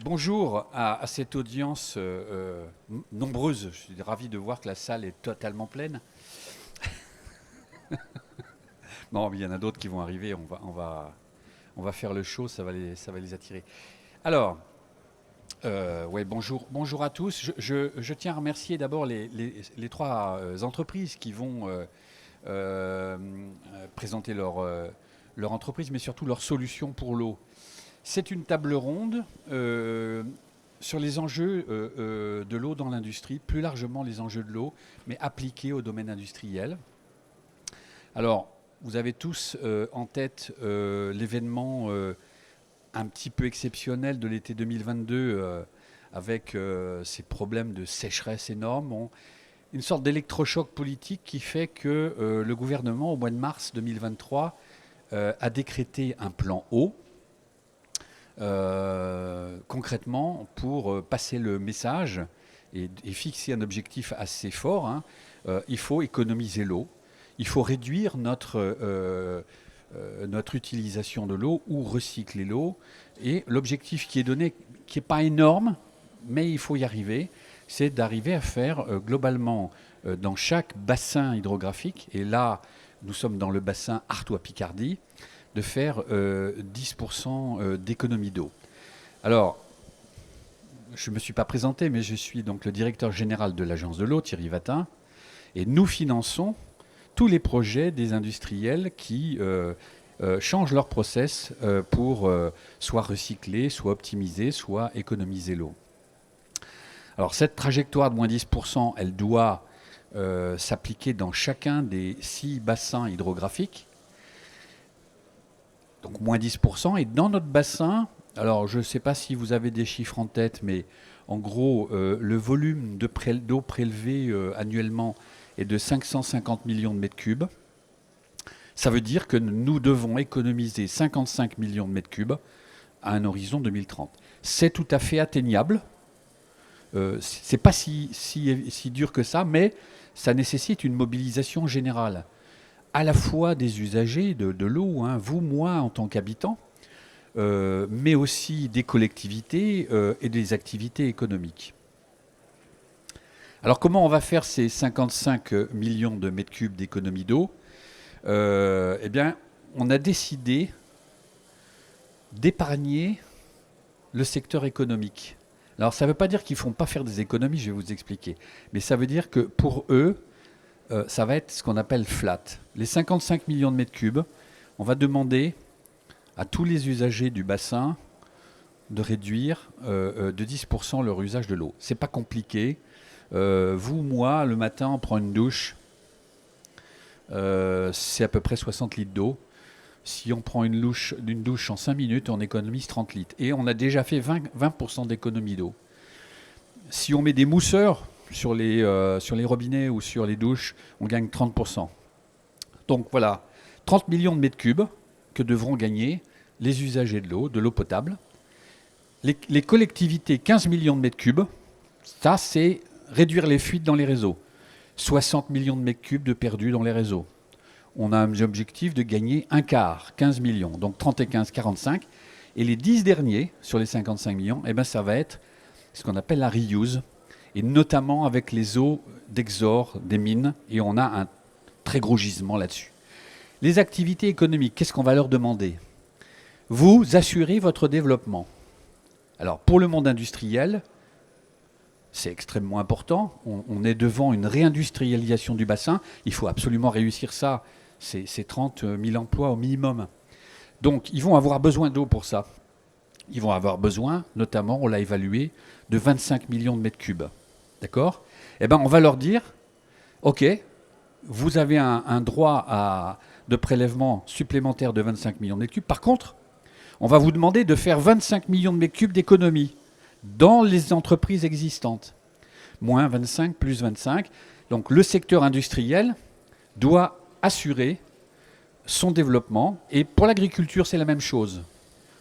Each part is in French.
Bonjour à cette audience nombreuse. Je suis ravi de voir que la salle est totalement pleine. Non, mais il y en a d'autres qui vont arriver. On va faire le show, ça va les attirer. Alors, ouais, bonjour à tous. Je tiens à remercier d'abord les trois entreprises qui vont euh, présenter leur entreprise, mais surtout leur solution pour l'eau. C'est une table ronde sur les enjeux de l'eau dans l'industrie, plus largement les enjeux de l'eau, mais appliqués au domaine industriel. Alors, vous avez tous en tête l'événement un petit peu exceptionnel de l'été 2022 avec ces problèmes de sécheresse énormes. Une sorte d'électrochoc politique qui fait que le gouvernement, au mois de mars 2023, a décrété un plan eau concrètement pour passer le message et fixer un objectif assez fort. Il faut économiser l'eau, il faut réduire notre utilisation de l'eau ou recycler l'eau. Et l'objectif qui est donné, qui n'est pas énorme, mais il faut y arriver, c'est d'arriver à faire globalement dans chaque bassin hydrographique, et là nous sommes dans le bassin Artois-Picardie, de faire 10% d'économie d'eau. Alors, je ne me suis pas présenté, mais je suis donc le directeur général de l'Agence de l'eau, Thierry Vatin, et nous finançons tous les projets des industriels qui changent leur process pour soit recycler, soit optimiser, soit économiser l'eau. Alors cette trajectoire de moins 10%, elle doit s'appliquer dans chacun des 6 bassins hydrographiques. Donc moins 10%. Et dans notre bassin, alors je ne sais pas si vous avez des chiffres en tête, mais en gros, le volume d'eau prélevée annuellement est de 550 millions de mètres cubes. Ça veut dire que nous devons économiser 55 millions de mètres cubes à un horizon 2030. C'est tout à fait atteignable. C'est pas si dur que ça, mais ça nécessite une mobilisation générale, à la fois des usagers de l'eau, vous, moi, en tant qu'habitants, mais aussi des collectivités et des activités économiques. Alors comment on va faire ces 55 millions de mètres cubes d'économie d'eau? Eh bien, on a décidé d'épargner le secteur économique. Alors ça ne veut pas dire qu'ils ne font pas faire des économies, je vais vous expliquer. Mais ça veut dire que pour eux, ça va être ce qu'on appelle flat. Les 55 millions de mètres cubes, on va demander à tous les usagers du bassin de réduire de 10% leur usage de l'eau. C'est pas compliqué. Vous, moi, le matin, on prend une douche. C'est à peu près 60 litres d'eau. Si on prend une douche en 5 minutes, on économise 30 litres. Et on a déjà fait 20% d'économie d'eau. Si on met des mousseurs sur les robinets ou sur les douches, on gagne 30%. Donc voilà, 30 millions de mètres cubes que devront gagner les usagers de l'eau potable. Les collectivités, 15 millions de mètres cubes. Ça, c'est réduire les fuites dans les réseaux. 60 millions de mètres cubes de perdus dans les réseaux. On a un objectif de gagner un quart, 15 millions. Donc 30 et 15, 45. Et les 10 derniers, sur les 55 millions, eh ben, ça va être ce qu'on appelle la reuse, et notamment avec les eaux d'exor des mines. Et on a un très gros gisement là-dessus. Les activités économiques, qu'est-ce qu'on va leur demander? Vous assurez votre développement. Alors pour le monde industriel, c'est extrêmement important. On est devant une réindustrialisation du bassin. Il faut absolument réussir ça. C'est 30 000 emplois au minimum. Donc ils vont avoir besoin d'eau pour ça. Ils vont avoir besoin, notamment, on l'a évalué, de 25 millions de mètres cubes. D'accord? Eh bien, on va leur dire, OK, vous avez un droit de prélèvement supplémentaire de 25 millions de mètres cubes. Par contre, on va vous demander de faire 25 millions de mètres cubes d'économie dans les entreprises existantes. Moins 25, plus 25. Donc le secteur industriel doit assurer son développement. Et pour l'agriculture, c'est la même chose.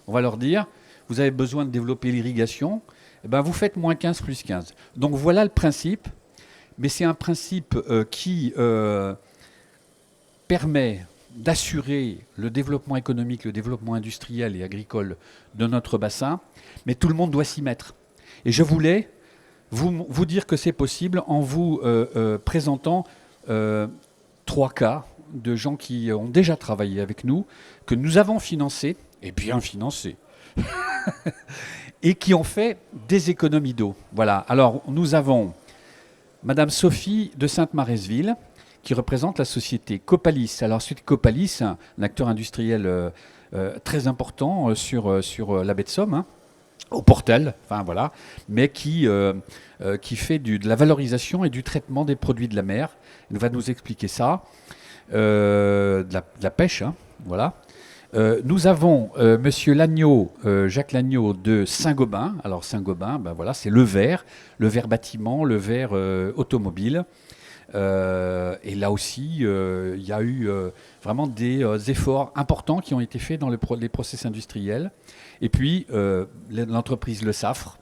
On va leur dire, vous avez besoin de développer l'irrigation, eh ben vous faites moins 15 plus 15. Donc voilà le principe. Mais c'est un principe qui permet d'assurer le développement économique, le développement industriel et agricole de notre bassin, mais tout le monde doit s'y mettre. Et je voulais vous dire que c'est possible en vous présentant 3 cas de gens qui ont déjà travaillé avec nous, que nous avons financés, et bien financés, et qui ont fait des économies d'eau. Voilà. Alors, nous avons Madame Sophie de Sainte-Maresville, qui représente la société Copalis. Alors, c'est Copalis, un acteur industriel très important sur la baie de Somme, hein, au Portel, enfin voilà, mais qui fait de la valorisation et du traitement des produits de la mer. Il va nous expliquer ça. De la pêche, hein, voilà. Nous avons Monsieur Lagneau, Jacques Lagneau de Saint-Gobain. Alors Saint-Gobain, ben voilà, c'est le verre bâtiment, le verre automobile. Et là aussi, il y a eu vraiment des efforts importants qui ont été faits dans les process industriels. Et puis l'entreprise Le Safre,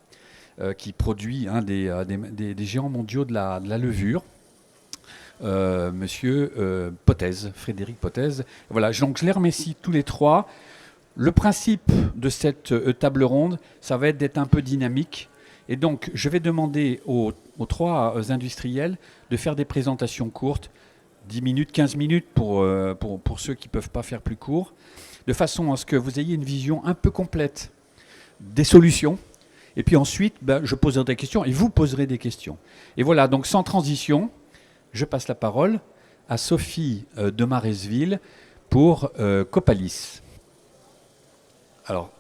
qui produit des géants mondiaux de la levure. Monsieur Potez, Frédéric Potez. Voilà, donc je les remercie tous les 3. Le principe de cette table ronde, ça va être d'être un peu dynamique. Et donc, je vais demander aux 3 industriels de faire des présentations courtes, 10 minutes, 15 minutes pour ceux qui ne peuvent pas faire plus court, de façon à ce que vous ayez une vision un peu complète des solutions. Et puis ensuite, je poserai des questions et vous poserez des questions. Et voilà, donc sans transition, je passe la parole à Sophie de Maresville pour Copalis. Alors.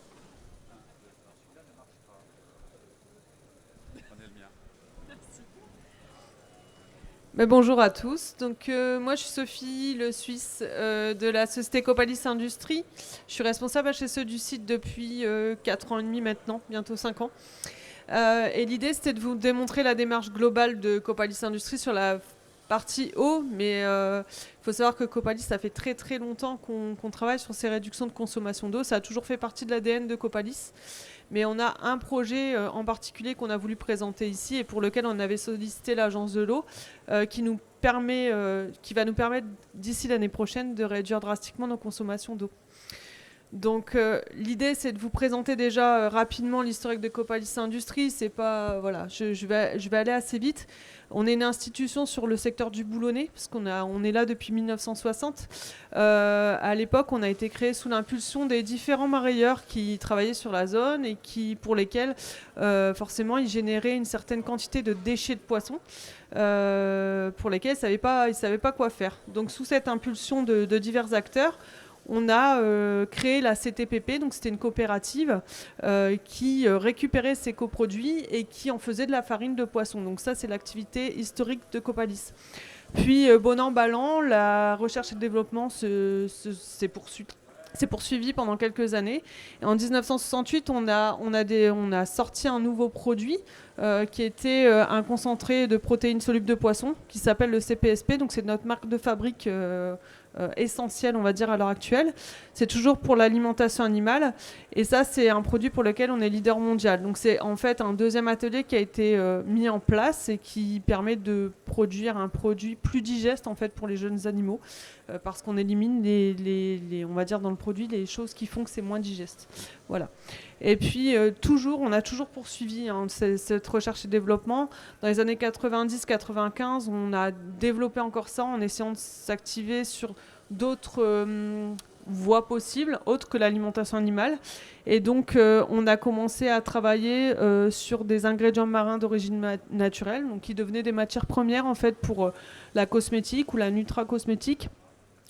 Bonjour à tous. Donc, moi, je suis Sophie, le Suisse de la société Copalis Industrie. Je suis responsable HSE du site depuis 4 ans et demi maintenant, bientôt 5 ans. Et l'idée, c'était de vous démontrer la démarche globale de Copalis Industrie sur la partie eau, mais il faut savoir que Copalis, ça fait très très longtemps qu'on travaille sur ces réductions de consommation d'eau. Ça a toujours fait partie de l'ADN de Copalis. Mais on a un projet en particulier qu'on a voulu présenter ici et pour lequel on avait sollicité l'agence de l'eau qui va nous permettre d'ici l'année prochaine de réduire drastiquement nos consommations d'eau. Donc l'idée, c'est de vous présenter déjà rapidement l'historique de Copalis Industrie. C'est pas, voilà, je vais aller assez vite. On est une institution sur le secteur du boulonnais, parce on est là depuis 1960. À l'époque, on a été créé sous l'impulsion des différents marailleurs qui travaillaient sur la zone et pour lesquels, forcément, ils généraient une certaine quantité de déchets de poissons, pour lesquels ils ne savaient pas quoi faire. Donc, sous cette impulsion de divers acteurs, on a créé la CTPP, donc c'était une coopérative qui récupérait ces coproduits et qui en faisait de la farine de poisson. Donc ça, c'est l'activité historique de Copalis. Puis, bon an, bal an, la recherche et le développement s'est poursuivi pendant quelques années. Et en 1968, on a sorti un nouveau produit qui était un concentré de protéines solubles de poisson qui s'appelle le CPSP. Donc c'est notre marque de fabrique essentielle, on va dire, à l'heure actuelle. C'est toujours pour l'alimentation animale. Et ça, c'est un produit pour lequel on est leader mondial. Donc c'est en fait un deuxième atelier qui a été mis en place et qui permet de produire un produit plus digeste en fait pour les jeunes animaux. Parce qu'on élimine on va dire dans le produit les choses qui font que c'est moins digeste. Voilà. Et puis on a toujours poursuivi cette recherche et développement. Dans les années 90-95, on a développé encore ça en essayant de s'activer sur d'autres voies possibles, autres que l'alimentation animale. Et donc on a commencé à travailler sur des ingrédients marins d'origine naturelle, donc qui devenaient des matières premières en fait pour la cosmétique ou la nutracosmétique.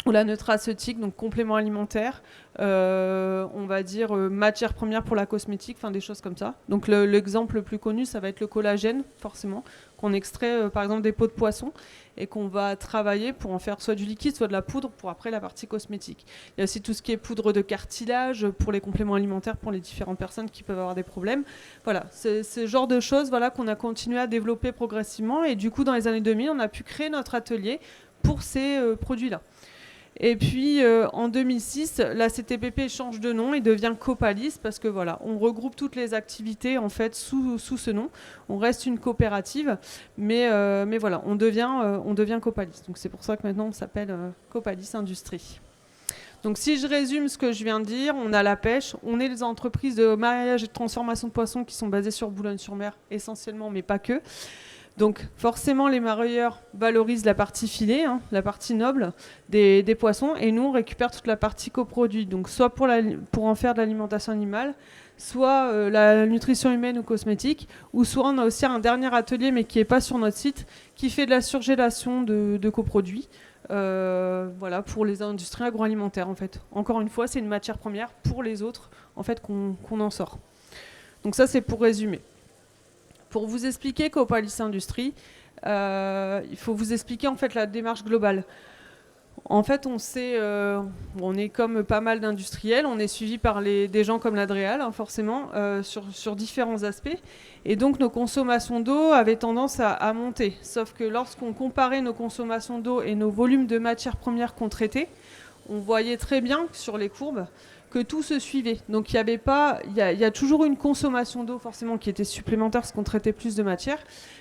Ou la nutraceutique, donc complément alimentaire, on va dire matière première pour la cosmétique, enfin des choses comme ça. Donc l'exemple le plus connu, ça va être le collagène, forcément, qu'on extrait par exemple des peaux de poisson et qu'on va travailler pour en faire soit du liquide, soit de la poudre pour après la partie cosmétique. Il y a aussi tout ce qui est poudre de cartilage pour les compléments alimentaires pour les différentes personnes qui peuvent avoir des problèmes. Voilà, c'est ce genre de choses voilà, qu'on a continué à développer progressivement et du coup dans les années 2000, on a pu créer notre atelier pour ces produits-là. Et puis en 2006, la CTPP change de nom et devient Copalis parce que voilà, on regroupe toutes les activités en fait sous ce nom. On reste une coopérative, mais voilà, on devient Copalis. Donc c'est pour ça que maintenant on s'appelle Copalis Industrie. Donc si je résume ce que je viens de dire, on a la pêche, on est les entreprises de mariage et de transformation de poissons qui sont basées sur Boulogne-sur-Mer essentiellement, mais pas que. Donc forcément, les mareyeurs valorisent la partie filet, hein, la partie noble des poissons, et nous, on récupère toute la partie coproduit. Donc soit pour en faire de l'alimentation animale, soit la nutrition humaine ou cosmétique, ou soit on a aussi un dernier atelier, mais qui n'est pas sur notre site, qui fait de la surgélation de coproduits. Voilà, pour les industries agroalimentaires en fait. Encore une fois, c'est une matière première pour les autres en fait qu'on en sort. Donc ça, c'est pour résumer. Pour vous expliquer Copalis Industries, il faut vous expliquer en fait la démarche globale. En fait, on est comme pas mal d'industriels, on est suivi par des gens comme l'Adréal, hein, forcément, sur différents aspects. Et donc, nos consommations d'eau avaient tendance à monter. Sauf que lorsqu'on comparait nos consommations d'eau et nos volumes de matières premières qu'on traitait, on voyait très bien sur les courbes que tout se suivait. Donc, il y a toujours une consommation d'eau, forcément, qui était supplémentaire parce qu'on traitait plus de matière,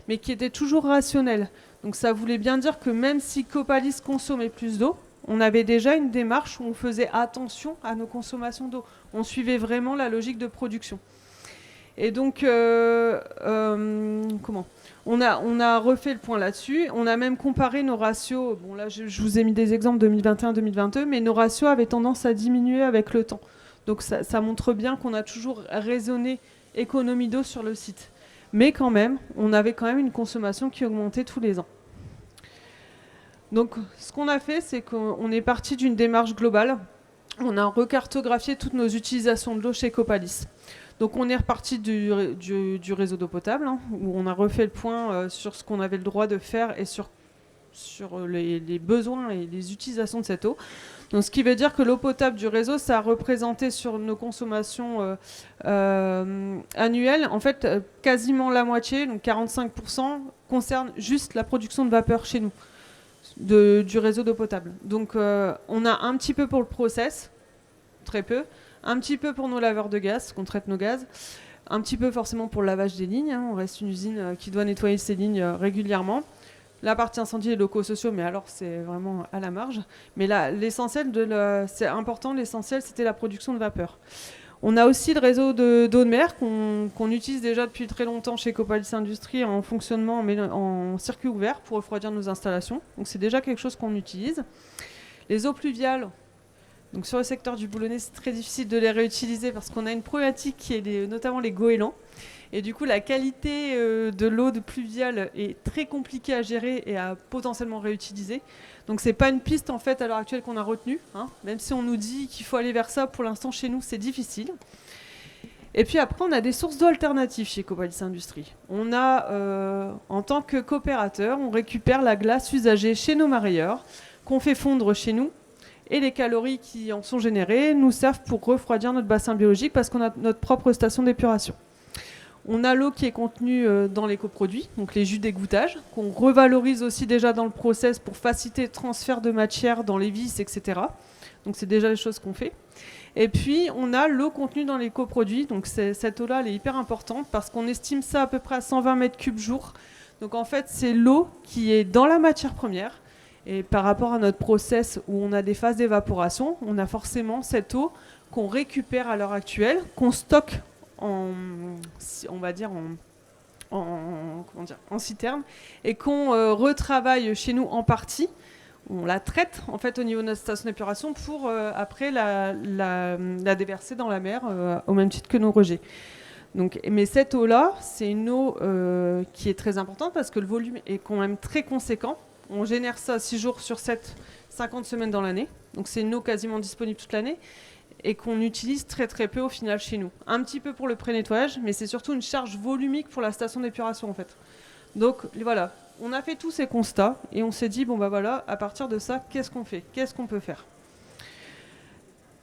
mais qui était toujours rationnelle. Donc ça voulait bien dire que même si Copalis consommait plus d'eau, on avait déjà une démarche où on faisait attention à nos consommations d'eau. On suivait vraiment la logique de production. Et donc, on a refait le point là-dessus. On a même comparé nos ratios. Bon, là, je vous ai mis des exemples 2021-2022, mais nos ratios avaient tendance à diminuer avec le temps. Donc ça montre bien qu'on a toujours raisonné économie d'eau sur le site. Mais quand même, on avait quand même une consommation qui augmentait tous les ans. Donc, ce qu'on a fait, c'est qu'on est parti d'une démarche globale. On a recartographié toutes nos utilisations de l'eau chez Copalis. Donc, on est reparti du réseau d'eau potable, hein, où on a refait le point sur ce qu'on avait le droit de faire et sur les besoins et les utilisations de cette eau. Donc, ce qui veut dire que l'eau potable du réseau, ça a représenté sur nos consommations annuelles, en fait, quasiment la moitié, donc 45%, concerne juste la production de vapeur chez nous, du réseau d'eau potable. Donc, on a un petit peu pour le process, très peu, un petit peu pour nos laveurs de gaz, qu'on traite nos gaz, un petit peu forcément pour le lavage des lignes, hein, on reste une usine qui doit nettoyer ses lignes régulièrement. La partie incendie et locaux sociaux, mais alors c'est vraiment à la marge. Mais là, l'essentiel, c'est important, l'essentiel, c'était la production de vapeur. On a aussi le réseau d'eau de mer qu'on utilise déjà depuis très longtemps chez Copalis Industries en fonctionnement en circuit ouvert pour refroidir nos installations. Donc c'est déjà quelque chose qu'on utilise. Les eaux pluviales, donc sur le secteur du Boulonnais, c'est très difficile de les réutiliser parce qu'on a une problématique qui est notamment les goélands. Et du coup, la qualité de l'eau pluviale est très compliquée à gérer et à potentiellement réutiliser. Donc, c'est pas une piste en fait à l'heure actuelle qu'on a retenue, hein. Même si on nous dit qu'il faut aller vers ça, pour l'instant chez nous, c'est difficile. Et puis après, on a des sources d'eau alternatives chez Copalis Industries. On a, en tant que coopérateur, on récupère la glace usagée chez nos mareyeurs, qu'on fait fondre chez nous. Et les calories qui en sont générées nous servent pour refroidir notre bassin biologique parce qu'on a notre propre station d'épuration. On a l'eau qui est contenue dans les coproduits, donc les jus d'égouttage, qu'on revalorise aussi déjà dans le process pour faciliter le transfert de matière dans les vis, etc. Donc c'est déjà les choses qu'on fait. Et puis on a l'eau contenue dans les coproduits, donc cette eau-là elle est hyper importante parce qu'on estime ça à peu près à 120 mètres cubes jour. Donc en fait c'est l'eau qui est dans la matière première. Et par rapport à notre process où on a des phases d'évaporation, on a forcément cette eau qu'on récupère à l'heure actuelle, qu'on stocke en citerne et qu'on retravaille chez nous en partie. On la traite en fait au niveau de notre station d'épuration pour après la déverser dans la mer au même titre que nos rejets. Donc, mais cette eau-là, c'est une eau qui est très importante parce que le volume est quand même très conséquent. On génère ça 6 jours sur 7, 50 semaines dans l'année. Donc c'est une eau quasiment disponible toute l'année et qu'on utilise très très peu au final chez nous. Un petit peu pour le pré-nettoyage, mais c'est surtout une charge volumique pour la station d'épuration en fait. Donc voilà, on a fait tous ces constats et on s'est dit, bon bah voilà, à partir de ça, qu'est-ce qu'on fait ? Qu'est-ce qu'on peut faire ?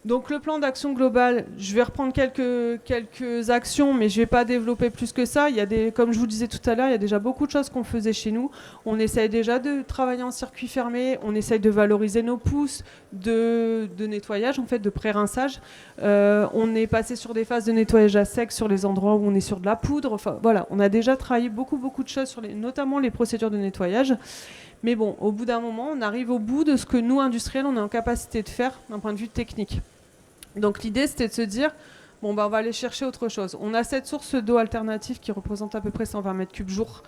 Donc le plan d'action global, je vais reprendre quelques actions, mais je ne vais pas développer plus que ça. Il y a comme je vous disais tout à l'heure, il y a déjà beaucoup de choses qu'on faisait chez nous. On essaye déjà de travailler en circuit fermé, on essaye de valoriser nos pousses, de nettoyage, en fait, de pré-rinçage. On est passé sur des phases de nettoyage à sec sur les endroits où on est sur de la poudre. Enfin, voilà, on a déjà travaillé beaucoup de choses, notamment les procédures de nettoyage. Mais bon, au bout d'un moment, on arrive au bout de ce que nous, industriels, on est en capacité de faire d'un point de vue technique. Donc l'idée, c'était de se dire, bon, bah, on va aller chercher autre chose. On a cette source d'eau alternative qui représente à peu près 120 mètres cubes jour,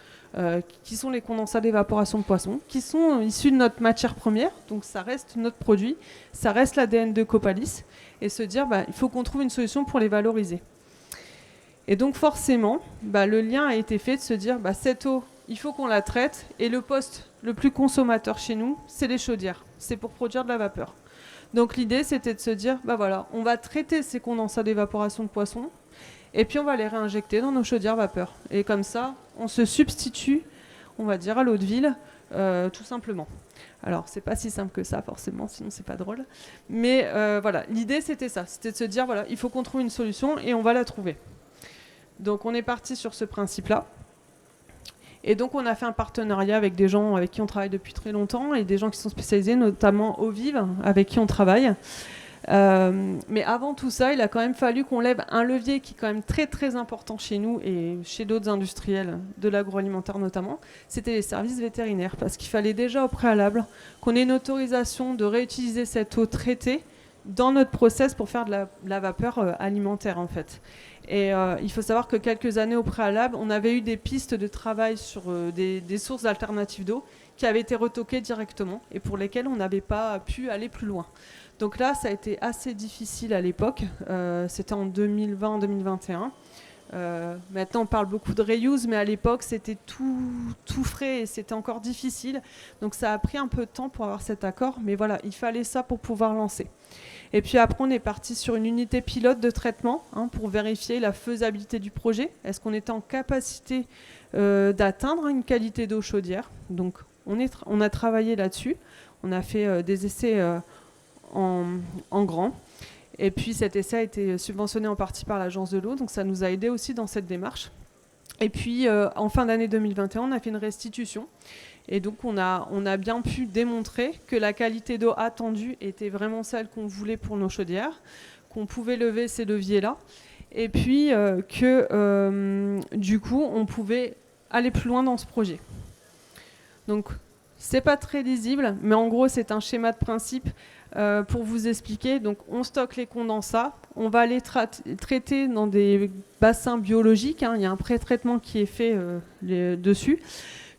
qui sont les condensats d'évaporation de poissons, qui sont issus de notre matière première, donc ça reste notre produit, ça reste l'ADN de Copalis, et se dire, bah, il faut qu'on trouve une solution pour les valoriser. Et donc forcément, bah, le lien a été fait de se dire, bah, cette eau, il faut qu'on la traite, et le poste le plus consommateur chez nous, c'est les chaudières, c'est pour produire de la vapeur. Donc l'idée, c'était de se dire, bah voilà, on va traiter ces condensats d'évaporation de poissons, et puis on va les réinjecter dans nos chaudières vapeur. Et comme ça, on se substitue, on va dire, à l'eau de ville, tout simplement. Alors, c'est pas si simple que ça, forcément, sinon c'est pas drôle. Mais voilà, l'idée, c'était ça. C'était de se dire, voilà, il faut qu'on trouve une solution, et on va la trouver. Donc on est parti sur ce principe-là. Et donc on a fait un partenariat avec des gens avec qui on travaille depuis très longtemps et des gens qui sont spécialisés, notamment au Vive, avec qui on travaille. Mais avant tout ça, il a quand même fallu qu'on lève un levier qui est quand même très très important chez nous et chez d'autres industriels de l'agroalimentaire notamment, c'était les services vétérinaires. Parce qu'il fallait déjà au préalable qu'on ait une autorisation de réutiliser cette eau traitée dans notre process pour faire de la vapeur alimentaire en fait. Et il faut savoir que quelques années au préalable, on avait eu des pistes de travail sur des sources alternatives d'eau qui avaient été retoquées directement et pour lesquelles on n'avait pas pu aller plus loin. Donc là, ça a été assez difficile à l'époque. C'était en 2020-2021. Maintenant, on parle beaucoup de reuse, mais à l'époque, c'était tout frais et c'était encore difficile. Donc ça a pris un peu de temps pour avoir cet accord, mais voilà, il fallait ça pour pouvoir lancer. Et puis après, on est parti sur une unité pilote de traitement pour vérifier la faisabilité du projet. Est-ce qu'on était en capacité d'atteindre une qualité d'eau chaudière? Donc on a travaillé là-dessus. On a fait des essais en grand. Et puis cet essai a été subventionné en partie par l'Agence de l'eau, donc ça nous a aidé aussi dans cette démarche. Et puis en fin d'année 2021, on a fait une restitution. Et donc on a bien pu démontrer que la qualité d'eau attendue était vraiment celle qu'on voulait pour nos chaudières, qu'on pouvait lever ces leviers-là, et puis que du coup on pouvait aller plus loin dans ce projet. Donc c'est pas très lisible, mais en gros c'est un schéma de principe pour vous expliquer. Donc on stocke les condensats, on va les traiter dans des bassins biologiques, il y a un pré-traitement qui est fait dessus.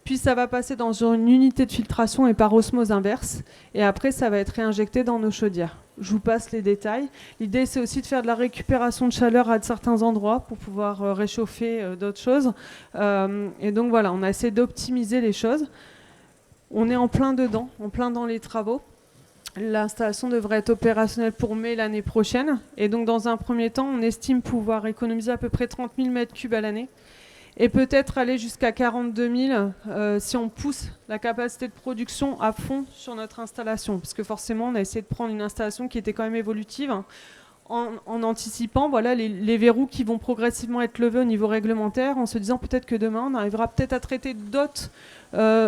Puis ça va passer dans une unité de filtration et par osmose inverse. Et après, ça va être réinjecté dans nos chaudières. Je vous passe les détails. L'idée, c'est aussi de faire de la récupération de chaleur à certains endroits pour pouvoir réchauffer d'autres choses. Et donc voilà, on a essayé d'optimiser les choses. On est en plein dedans, en plein dans les travaux. L'installation devrait être opérationnelle pour mai l'année prochaine. Et donc dans un premier temps, on estime pouvoir économiser à peu près 30 000 m3 à l'année. Et peut-être aller jusqu'à 42 000 si on pousse la capacité de production à fond sur notre installation. Parce que forcément, on a essayé de prendre une installation qui était quand même évolutive, en anticipant voilà, les verrous qui vont progressivement être levés au niveau réglementaire, en se disant peut-être que demain, on arrivera peut-être à traiter d'autres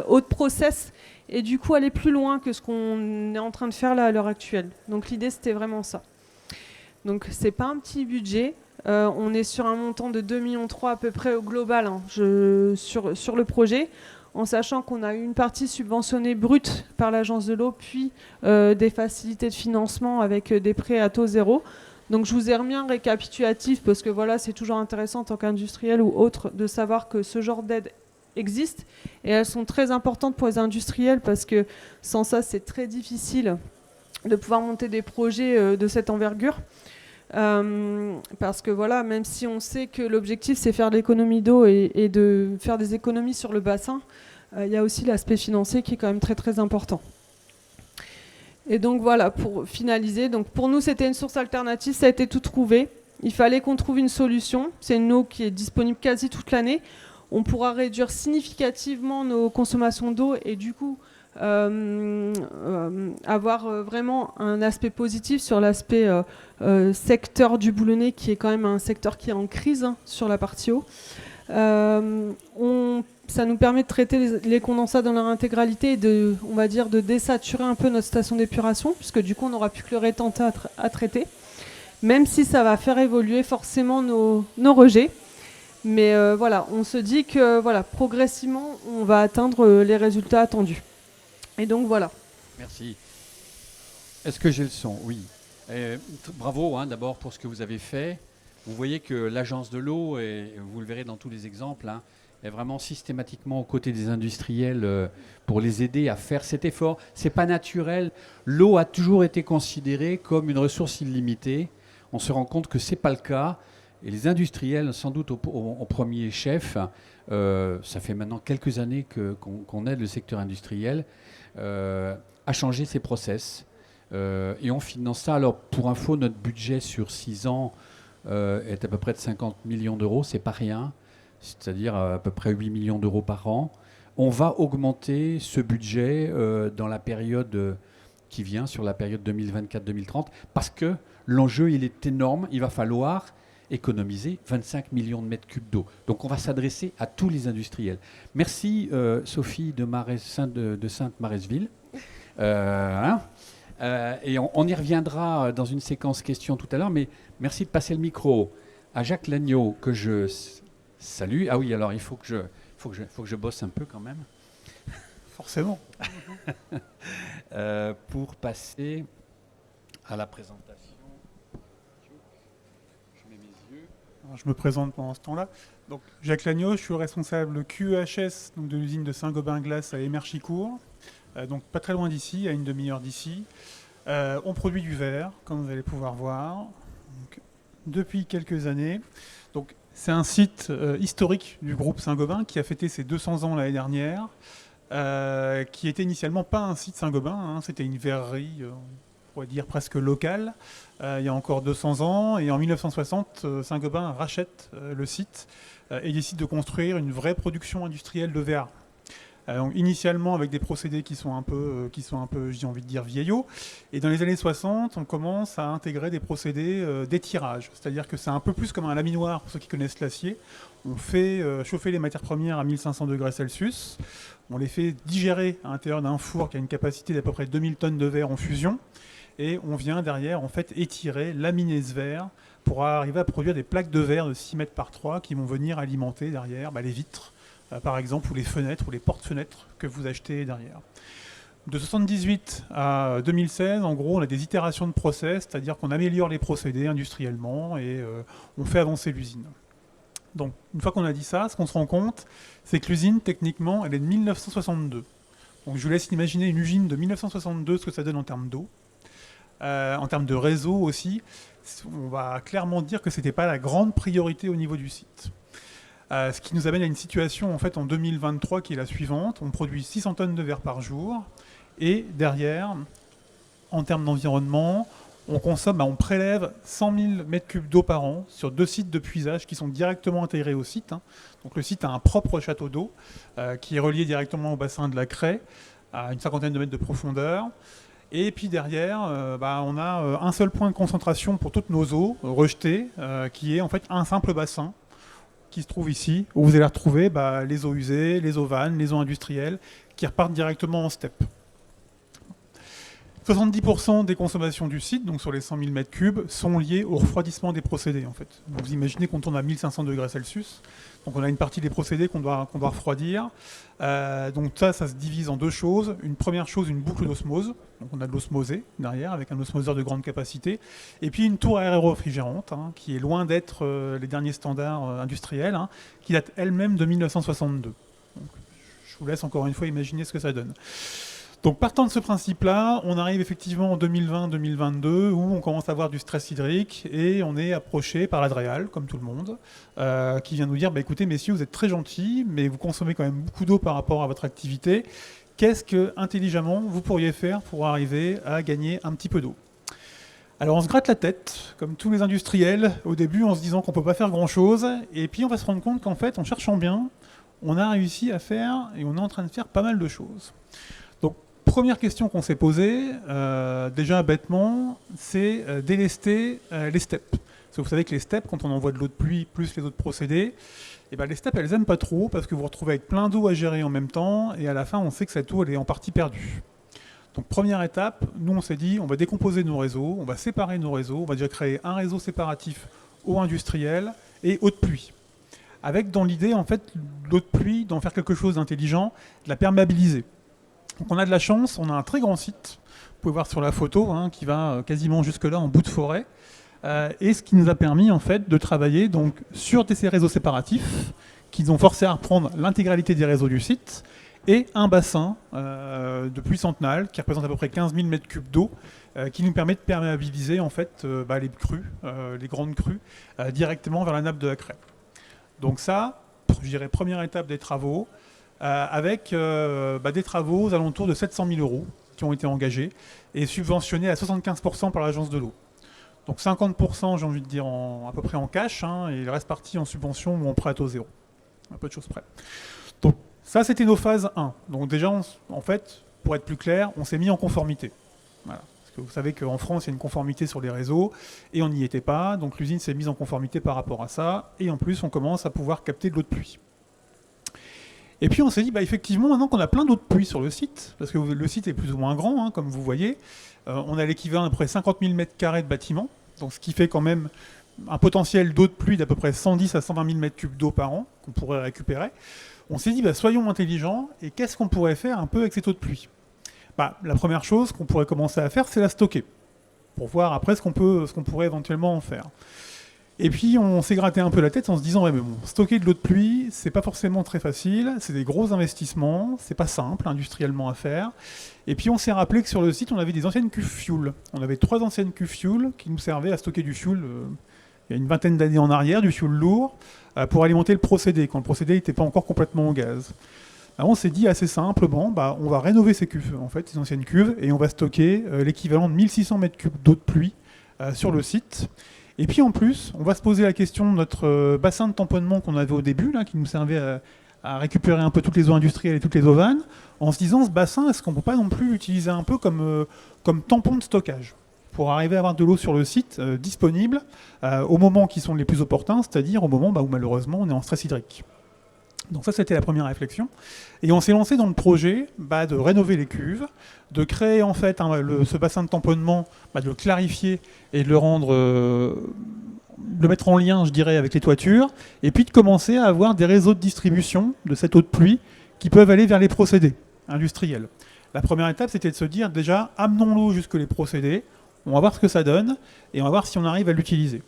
autres process et du coup aller plus loin que ce qu'on est en train de faire là à l'heure actuelle. Donc l'idée, c'était vraiment ça. Donc c'est pas un petit budget. On est sur un montant de 2,3 millions à peu près au global sur le projet, en sachant qu'on a eu une partie subventionnée brute par l'Agence de l'eau, puis des facilités de financement avec des prêts à taux zéro. Donc je vous ai remis un récapitulatif parce que voilà, c'est toujours intéressant en tant qu'industriel ou autre de savoir que ce genre d'aide existe et elles sont très importantes pour les industriels parce que sans ça, c'est très difficile de pouvoir monter des projets de cette envergure. Parce que voilà, même si on sait que l'objectif c'est faire de l'économie d'eau et de faire des économies sur le bassin, il y a aussi l'aspect financier qui est quand même très très important. Et donc voilà, pour finaliser, donc pour nous c'était une source alternative, ça a été tout trouvé. Il fallait qu'on trouve une solution. C'est une eau qui est disponible quasi toute l'année. On pourra réduire significativement nos consommations d'eau et du coup avoir vraiment un aspect positif sur l'aspect secteur du boulonnais qui est quand même un secteur qui est en crise sur la partie eau. Ça nous permet de traiter les condensats dans leur intégralité et de, on va dire, de désaturer un peu notre station d'épuration puisque du coup on n'aura plus que le rétentat à traiter, même si ça va faire évoluer forcément nos rejets. Mais voilà, on se dit que voilà, progressivement on va atteindre les résultats attendus. Et donc voilà. Merci. Est-ce que j'ai le son? Oui. Bravo d'abord pour ce que vous avez fait. Vous voyez que l'agence de l'eau, et vous le verrez dans tous les exemples, est vraiment systématiquement aux côtés des industriels pour les aider à faire cet effort. C'est pas naturel. L'eau a toujours été considérée comme une ressource illimitée. On se rend compte que c'est pas le cas. Et les industriels, sans doute au premier chef, ça fait maintenant quelques années qu'on aide le secteur industriel à changer ses process. Et on finance ça. Alors, pour info, notre budget sur 6 ans est à peu près de 50 millions d'euros. C'est pas rien. C'est-à-dire à peu près 8 millions d'euros par an. On va augmenter ce budget dans la période qui vient, sur la période 2024-2030, parce que l'enjeu, il est énorme. Il va falloir économiser 25 millions de mètres cubes d'eau. Donc on va s'adresser à tous les industriels. Merci Sophie de Sainte-Maresville. Et on y reviendra dans une séquence questions tout à l'heure, mais merci de passer le micro à Jacques Lagneau, que je salue. Ah oui, alors il faut que je bosse un peu quand même. Forcément. Pour passer à la présentation. Je mets mes yeux. Alors, je me présente pendant ce temps-là. Donc, Jacques Lagneau, je suis responsable QEHS donc de l'usine de Saint-Gobain-Glace à Émerchicourt. Donc pas très loin d'ici, à une demi-heure d'ici. On produit du verre, comme vous allez pouvoir voir, donc, depuis quelques années. Donc, c'est un site historique du groupe Saint-Gobain qui a fêté ses 200 ans l'année dernière, qui était initialement pas un site Saint-Gobain, c'était une verrerie, on pourrait dire presque locale, il y a encore 200 ans. Et en 1960, Saint-Gobain rachète le site et décide de construire une vraie production industrielle de verre. Donc, initialement avec des procédés qui sont un peu, j'ai envie de dire, vieillots. Et dans les années 60, on commence à intégrer des procédés d'étirage. C'est-à-dire que c'est un peu plus comme un laminoir, pour ceux qui connaissent l'acier. On fait chauffer les matières premières à 1500 degrés Celsius. On les fait digérer à l'intérieur d'un four qui a une capacité d'à peu près 2000 tonnes de verre en fusion. Et on vient derrière, en fait, étirer, laminer ce verre pour arriver à produire des plaques de verre de 6 mètres par 3 qui vont venir alimenter derrière les vitres, par exemple, ou les fenêtres, ou les portes-fenêtres que vous achetez derrière. De 1978 à 2016, en gros, on a des itérations de process, c'est-à-dire qu'on améliore les procédés industriellement et on fait avancer l'usine. Donc, une fois qu'on a dit ça, ce qu'on se rend compte, c'est que l'usine, techniquement, elle est de 1962. Donc, je vous laisse imaginer une usine de 1962, ce que ça donne en termes d'eau. En termes de réseau aussi, on va clairement dire que ce n'était pas la grande priorité au niveau du site. Ce qui nous amène à une situation en fait en 2023 qui est la suivante. On produit 600 tonnes de verre par jour et derrière, en termes d'environnement, on consomme, on prélève 100 000 mètres cubes d'eau par an sur 2 sites de puisage qui sont directement intégrés au site. Donc le site a un propre château d'eau qui est relié directement au bassin de la Craie à une 50aine de mètres de profondeur. Et puis derrière, on a un seul point de concentration pour toutes nos eaux rejetées qui est en fait un simple bassin qui se trouve ici, où vous allez retrouver les eaux usées, les eaux vannes, les eaux industrielles, qui repartent directement en steppe. 70% des consommations du site, donc sur les 100 000 m3, sont liées au refroidissement des procédés, en fait. Donc vous imaginez qu'on tourne à 1500 degrés Celsius, donc on a une partie des procédés qu'on doit refroidir. Donc ça se divise en deux choses. Une première chose, une boucle d'osmose. Donc on a de l'osmosé derrière, avec un osmoseur de grande capacité. Et puis une tour aéro-réfrigérante, qui est loin d'être les derniers standards industriels, qui date elle-même de 1962. Donc, je vous laisse encore une fois imaginer ce que ça donne. Donc partant de ce principe-là, on arrive effectivement en 2020-2022 où on commence à avoir du stress hydrique et on est approché par l'Adréal, comme tout le monde, qui vient nous dire écoutez messieurs, vous êtes très gentils, mais vous consommez quand même beaucoup d'eau par rapport à votre activité. Qu'est-ce que, intelligemment, vous pourriez faire pour arriver à gagner un petit peu d'eau ? Alors on se gratte la tête, comme tous les industriels, au début en se disant qu'on ne peut pas faire grand-chose, et puis on va se rendre compte qu'en fait, en cherchant bien, on a réussi à faire, et on est en train de faire pas mal de choses. Donc, première question qu'on s'est posée, déjà bêtement, c'est délester les steppes. Parce que vous savez que les steppes, quand on envoie de l'eau de pluie plus les autres procédés, les steppes, elles n'aiment pas trop parce que vous vous retrouvez avec plein d'eau à gérer en même temps, et à la fin, on sait que cette eau, elle est en partie perdue. Donc, première étape, nous, on s'est dit, on va décomposer nos réseaux, on va séparer nos réseaux, on va déjà créer un réseau séparatif eau industrielle et eau de pluie. Avec dans l'idée, en fait, l'eau de pluie, d'en faire quelque chose d'intelligent, de la perméabiliser. Donc on a de la chance, on a un très grand site, vous pouvez voir sur la photo, hein, qui va quasiment jusque-là en bout de forêt, et ce qui nous a permis en fait de travailler donc, sur ces réseaux séparatifs, qui nous ont forcé à reprendre l'intégralité des réseaux du site, et un bassin de pluie centenale qui représente à peu près 15 000 m3 d'eau, qui nous permet de perméabiliser en fait, les crues, les grandes crues, directement vers la nappe de la craie. Donc ça, je dirais première étape des travaux, avec des travaux aux alentours de 700 000 € qui ont été engagés et subventionnés à 75% par l'agence de l'eau. Donc 50%, j'ai envie de dire, à peu près en cash, hein, et le reste parti en subvention ou en prêt à taux zéro. Un peu de choses près. Donc ça, c'était nos phases 1. Donc déjà, en fait, pour être plus clair, on s'est mis en conformité. Voilà. Parce que vous savez qu'en France, il y a une conformité sur les réseaux, et on n'y était pas. Donc l'usine s'est mise en conformité par rapport à ça, et en plus, on commence à pouvoir capter de l'eau de pluie. Et puis on s'est dit, effectivement, maintenant qu'on a plein d'eau de pluie sur le site, parce que le site est plus ou moins grand, hein, comme vous voyez, on a l'équivalent d'à peu près 50 000 m² de bâtiment, donc ce qui fait quand même un potentiel d'eau de pluie d'à peu près 110 à 120 000 m3 d'eau par an qu'on pourrait récupérer. On s'est dit, soyons intelligents, et qu'est-ce qu'on pourrait faire un peu avec cette eau de pluie ? La première chose qu'on pourrait commencer à faire, c'est la stocker, pour voir après ce qu'on pourrait éventuellement en faire. Et puis on s'est gratté un peu la tête en se disant, mais bon, stocker de l'eau de pluie, c'est pas forcément très facile, c'est des gros investissements, c'est pas simple industriellement à faire. Et puis on s'est rappelé que sur le site, on avait des anciennes cuves fuel. On avait 3 anciennes cuves fuel qui nous servaient à stocker du fuel il y a une vingtaine d'années en arrière, du fuel lourd, pour alimenter le procédé, quand le procédé n'était pas encore complètement au gaz. Alors on s'est dit assez simplement, on va rénover ces cuves, en fait, ces anciennes cuves, et on va stocker l'équivalent de 1600 m3 d'eau de pluie sur le site. Et puis en plus, on va se poser la question de notre bassin de tamponnement qu'on avait au début, là, qui nous servait à récupérer un peu toutes les eaux industrielles et toutes les eaux vannes, en se disant, ce bassin, est-ce qu'on ne peut pas non plus l'utiliser un peu comme tampon de stockage, pour arriver à avoir de l'eau sur le site disponible au moment qui sont les plus opportuns, c'est-à-dire au moment où malheureusement on est en stress hydrique. Donc ça, c'était la première réflexion. Et on s'est lancé dans le projet de rénover les cuves, de créer en fait ce bassin de tamponnement, de le clarifier et de le rendre, de le mettre en lien, je dirais, avec les toitures, et puis de commencer à avoir des réseaux de distribution de cette eau de pluie qui peuvent aller vers les procédés industriels. La première étape, c'était de se dire déjà, amenons l'eau jusque les procédés, on va voir ce que ça donne, et on va voir si on arrive à l'utiliser.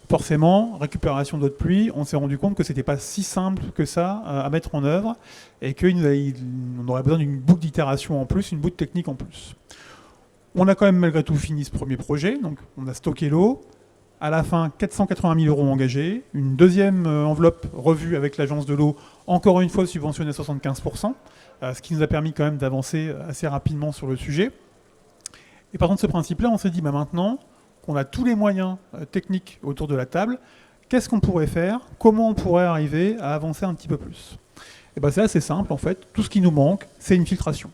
Forcément, récupération d'eau de pluie, on s'est rendu compte que ce n'était pas si simple que ça à mettre en œuvre et qu'on aurait besoin d'une boucle d'itération en plus, une boucle technique en plus. On a quand même malgré tout fini ce premier projet, donc on a stocké l'eau. À la fin, 480 000 € engagés, une deuxième enveloppe revue avec l'agence de l'eau, encore une fois subventionnée à 75%, ce qui nous a permis quand même d'avancer assez rapidement sur le sujet. Et par contre, ce principe-là, on s'est dit, maintenant, qu'on a tous les moyens techniques autour de la table, qu'est-ce qu'on pourrait faire ? Comment on pourrait arriver à avancer un petit peu plus ? Et c'est assez simple en fait, tout ce qui nous manque, c'est une filtration,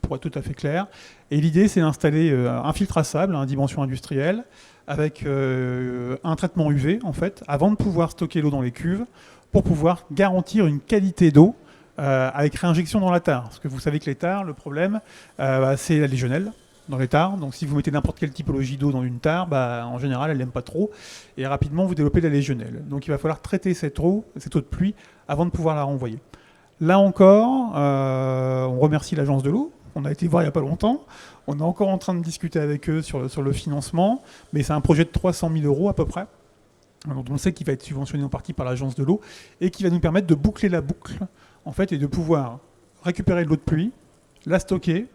pour être tout à fait clair. Et l'idée, c'est d'installer un filtre à sable à dimension industrielle, avec un traitement UV en fait, avant de pouvoir stocker l'eau dans les cuves, pour pouvoir garantir une qualité d'eau avec réinjection dans la tare. Parce que vous savez que les tares, le problème, c'est la légionelle dans les tares. Donc si vous mettez n'importe quelle typologie d'eau dans une tare, en général, elle n'aime pas trop. Et rapidement, vous développez de la légionelle. Donc il va falloir traiter cette eau de pluie avant de pouvoir la renvoyer. Là encore, on remercie l'agence de l'eau. On a été voir il n'y a pas longtemps. On est encore en train de discuter avec eux sur le financement. Mais c'est un projet de 300 000 € à peu près. Donc on sait qu'il va être subventionné en partie par l'agence de l'eau et qui va nous permettre de boucler la boucle en fait, et de pouvoir récupérer de l'eau de pluie, la stocker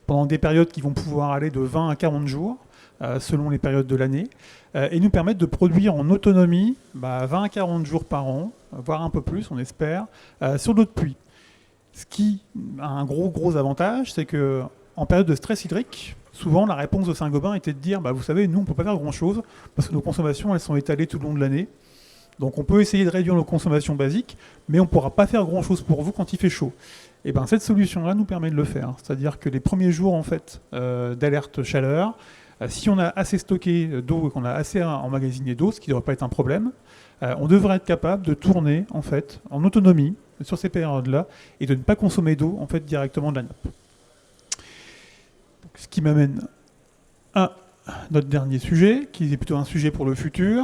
pendant des périodes qui vont pouvoir aller de 20 à 40 jours, selon les périodes de l'année, et nous permettre de produire en autonomie 20 à 40 jours par an, voire un peu plus, on espère, sur l'eau de pluie. Ce qui a un gros avantage, c'est qu'en période de stress hydrique, souvent la réponse de Saint-Gobain était de dire vous savez, nous on ne peut pas faire grand-chose, parce que nos consommations elles sont étalées tout le long de l'année. Donc on peut essayer de réduire nos consommations basiques, mais on ne pourra pas faire grand-chose pour vous quand il fait chaud. Et cette solution-là nous permet de le faire. C'est-à-dire que les premiers jours en fait, d'alerte chaleur, si on a assez stocké d'eau et qu'on a assez emmagasiné d'eau, ce qui ne devrait pas être un problème, on devrait être capable de tourner en fait, en autonomie sur ces périodes-là et de ne pas consommer d'eau en fait, directement de la nappe. Donc, ce qui m'amène à notre dernier sujet, qui est plutôt un sujet pour le futur.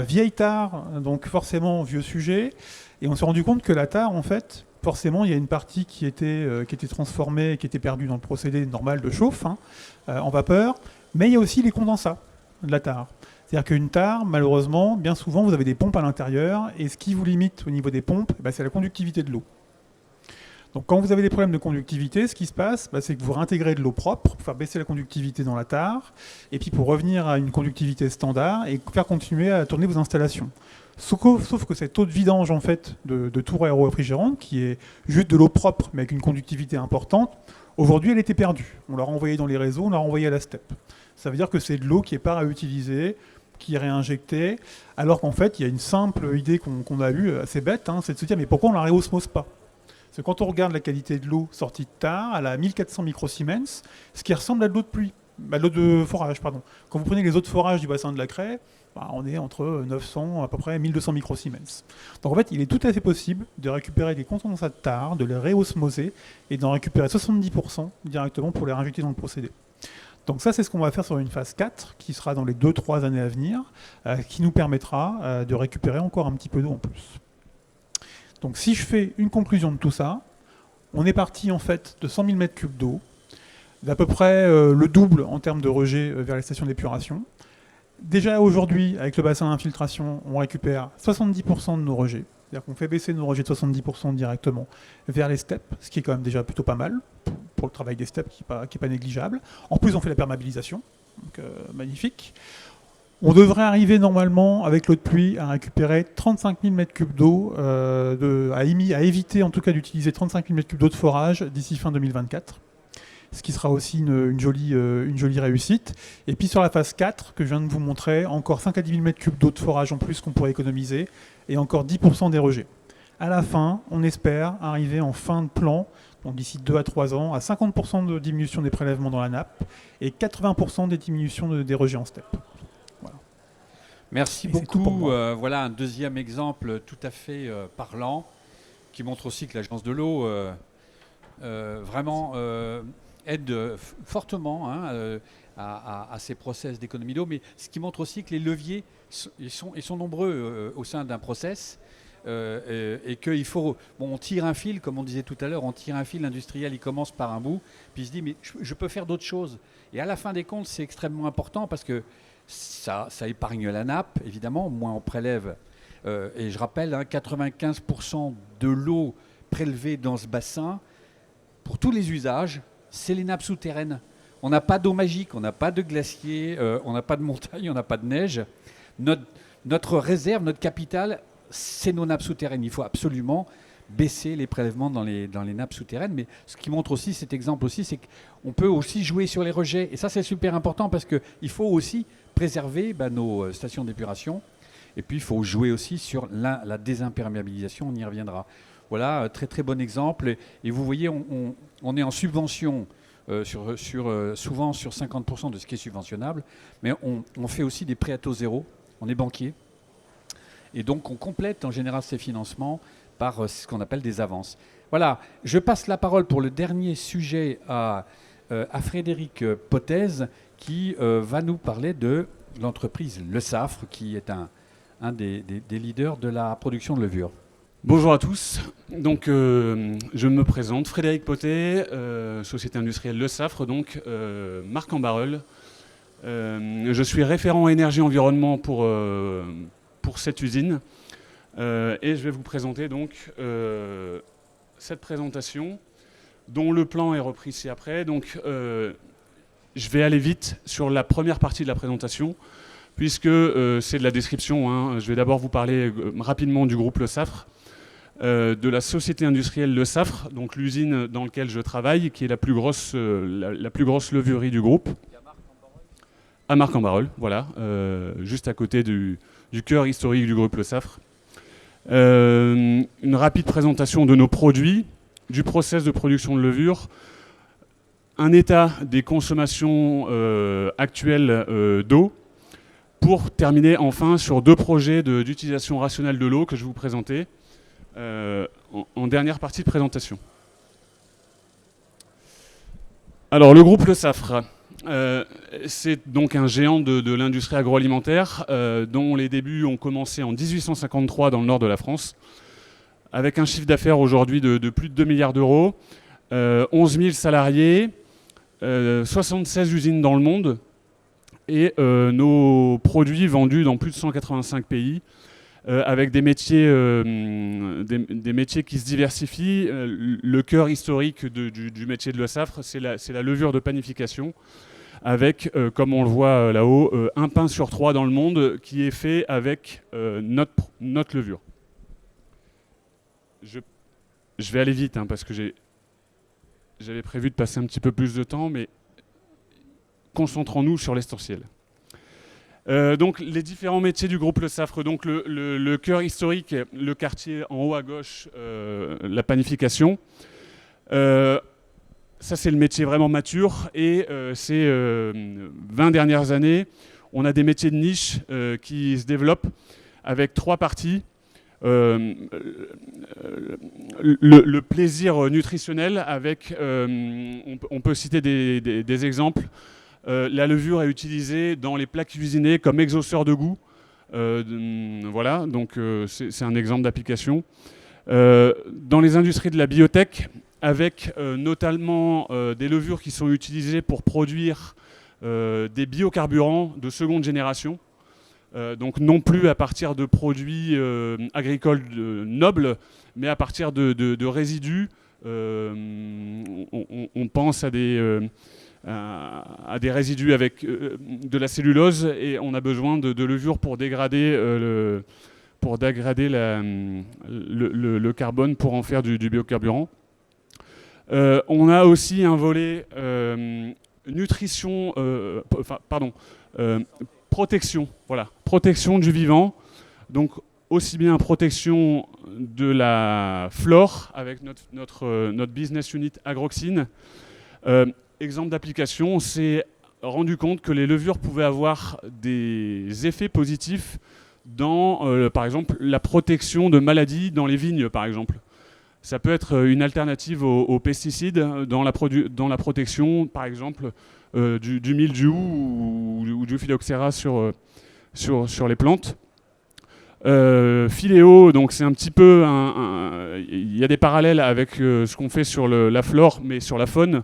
Vieille tare, donc forcément vieux sujet. Et on s'est rendu compte que la tare, en fait, forcément, il y a une partie qui était transformée, qui était perdue dans le procédé normal de chauffe, en vapeur, mais il y a aussi les condensats de la tare. C'est-à-dire qu'une tare, malheureusement, bien souvent, vous avez des pompes à l'intérieur, et ce qui vous limite au niveau des pompes, c'est la conductivité de l'eau. Donc quand vous avez des problèmes de conductivité, ce qui se passe, c'est que vous réintégrez de l'eau propre pour faire baisser la conductivité dans la tare, et puis pour revenir à une conductivité standard et faire continuer à tourner vos installations. Sauf que cette eau de vidange en fait, de tour aéro-réfrigérante, qui est juste de l'eau propre mais avec une conductivité importante, aujourd'hui elle était perdue. On l'a renvoyée dans les réseaux, on l'a renvoyée à la steppe. Ça veut dire que c'est de l'eau qui n'est pas réutilisée, qui est réinjectée, alors qu'en fait il y a une simple idée qu'on a eue, assez bête, c'est de se dire mais pourquoi on ne la réosmose pas ? Parce que quand on regarde la qualité de l'eau sortie de tare, elle a 1400 microsiemens, ce qui ressemble à de l'eau de pluie, à de l'eau de forage, pardon. Quand vous prenez les eaux de forage du bassin de la Craie, on est entre 900 à peu près 1200 microsiemens. Donc en fait, il est tout à fait possible de récupérer des condensats de tare, de les réosmoser et d'en récupérer 70% directement pour les réinjecter dans le procédé. Donc ça, c'est ce qu'on va faire sur une phase 4, qui sera dans les 2-3 années à venir, qui nous permettra de récupérer encore un petit peu d'eau en plus. Donc si je fais une conclusion de tout ça, on est parti en fait de 100 000 m3 d'eau, d'à peu près le double en termes de rejet vers les stations d'épuration. Déjà aujourd'hui, avec le bassin d'infiltration, on récupère 70% de nos rejets. C'est-à-dire qu'on fait baisser nos rejets de 70% directement vers les steppes, ce qui est quand même déjà plutôt pas mal pour le travail des steppes qui n'est pas négligeable. En plus, on fait la perméabilisation, donc magnifique. On devrait arriver normalement, avec l'eau de pluie, à récupérer 35 000 m3 d'eau, à éviter en tout cas d'utiliser 35 000 m3 d'eau de forage d'ici fin 2024. Ce qui sera aussi une jolie réussite. Et puis sur la phase 4, que je viens de vous montrer, encore 5 à 10 000 m3 d'eau de forage en plus qu'on pourrait économiser, et encore 10% des rejets. À la fin, on espère arriver en fin de plan, donc d'ici 2 à 3 ans, à 50% de diminution des prélèvements dans la nappe, et 80% des diminutions des rejets en steppe. Merci beaucoup. Voilà un deuxième exemple tout à fait parlant qui montre aussi que l'Agence de l'eau vraiment aide fortement à ces process d'économie d'eau, mais ce qui montre aussi que les leviers ils sont nombreux au sein d'un process et qu'il faut... Bon, on tire un fil, comme on disait tout à l'heure, on tire un fil, l'industriel il commence par un bout, puis il se dit mais je peux faire d'autres choses. Et à la fin des comptes, c'est extrêmement important parce que ça épargne la nappe, évidemment, moins on prélève. Et je rappelle, 95% de l'eau prélevée dans ce bassin, pour tous les usages, c'est les nappes souterraines. On n'a pas d'eau magique, on n'a pas de glacier, on n'a pas de montagne, on n'a pas de neige. Notre réserve, notre capital, c'est nos nappes souterraines. Il faut absolument baisser les prélèvements dans les nappes souterraines. Mais ce qui montre aussi, cet exemple aussi, c'est qu'on peut aussi jouer sur les rejets. Et ça, c'est super important parce qu'il faut aussi préserver nos stations d'épuration. Et puis, il faut jouer aussi sur la désimperméabilisation. On y reviendra. Voilà, très très bon exemple. Et vous voyez, on est en subvention souvent sur 50% de ce qui est subventionnable. Mais on fait aussi des prêts à taux zéro. On est banquier. Et donc, on complète en général ces financements par ce qu'on appelle des avances. Voilà, je passe la parole pour le dernier sujet à Frédéric Potez, qui va nous parler de l'entreprise Le Saffre, qui est un des leaders de la production de levure. Bonjour à tous. Donc, je me présente, Frédéric Potez, société industrielle Le Saffre, donc marque en barreul. Je suis référent énergie-environnement pour cette usine. Et je vais vous présenter donc cette présentation dont le plan est repris ici après. Donc, je vais aller vite sur la première partie de la présentation puisque c'est de la description. Je vais d'abord vous parler rapidement du groupe Le Saffre, de la société industrielle Le Saffre, donc l'usine dans laquelle je travaille, qui est la plus grosse levurerie du groupe. À Marc-en-Barœul, voilà, juste à côté du cœur historique du groupe Le Saffre. Une rapide présentation de nos produits, du process de production de levure, un état des consommations actuelles d'eau, pour terminer enfin sur 2 projets d'utilisation rationnelle de l'eau que je vais vous présenter en dernière partie de présentation. Alors le groupe Le Saffre, c'est donc un géant de l'industrie agroalimentaire dont les débuts ont commencé en 1853 dans le nord de la France, avec un chiffre d'affaires aujourd'hui de plus de 2 milliards d'euros, 11 000 salariés, 76 usines dans le monde, et nos produits vendus dans plus de 185 pays, avec des métiers qui se diversifient. Le cœur historique du métier de Le Saffre, c'est la levure de panification, avec, comme on le voit là-haut, un pain sur 3 dans le monde qui est fait avec notre levure. Je vais aller vite, hein, parce que j'avais prévu de passer un petit peu plus de temps, mais concentrons-nous sur l'essentiel. Donc les différents métiers du groupe Le Saffre, donc le cœur historique, le quartier en haut à gauche, la panification. Ça c'est le métier vraiment mature, et ces 20 dernières années, on a des métiers de niche qui se développent avec 3 parties. Le plaisir nutritionnel avec, on peut citer des exemples. La levure est utilisée dans les plats cuisinés comme exhausteur de goût. Voilà, donc c'est un exemple d'application. Dans les industries de la biotech, avec notamment des levures qui sont utilisées pour produire des biocarburants de seconde génération. Donc non plus à partir de produits agricoles nobles, mais à partir de résidus. On pense à des résidus avec de la cellulose, et on a besoin de levure pour dégrader, le carbone pour en faire du biocarburant. On a aussi un volet nutrition, protection, voilà, protection du vivant, donc aussi bien protection de la flore avec notre business unit Agroxine. Exemple d'application, on s'est rendu compte que les levures pouvaient avoir des effets positifs dans, par exemple, la protection de maladies dans les vignes, par exemple. Ça peut être une alternative aux pesticides dans la protection, par exemple, du mildiou ou du phylloxéra sur les plantes. Philéo, donc c'est un petit peu il y a des parallèles avec ce qu'on fait sur la flore, mais sur la faune,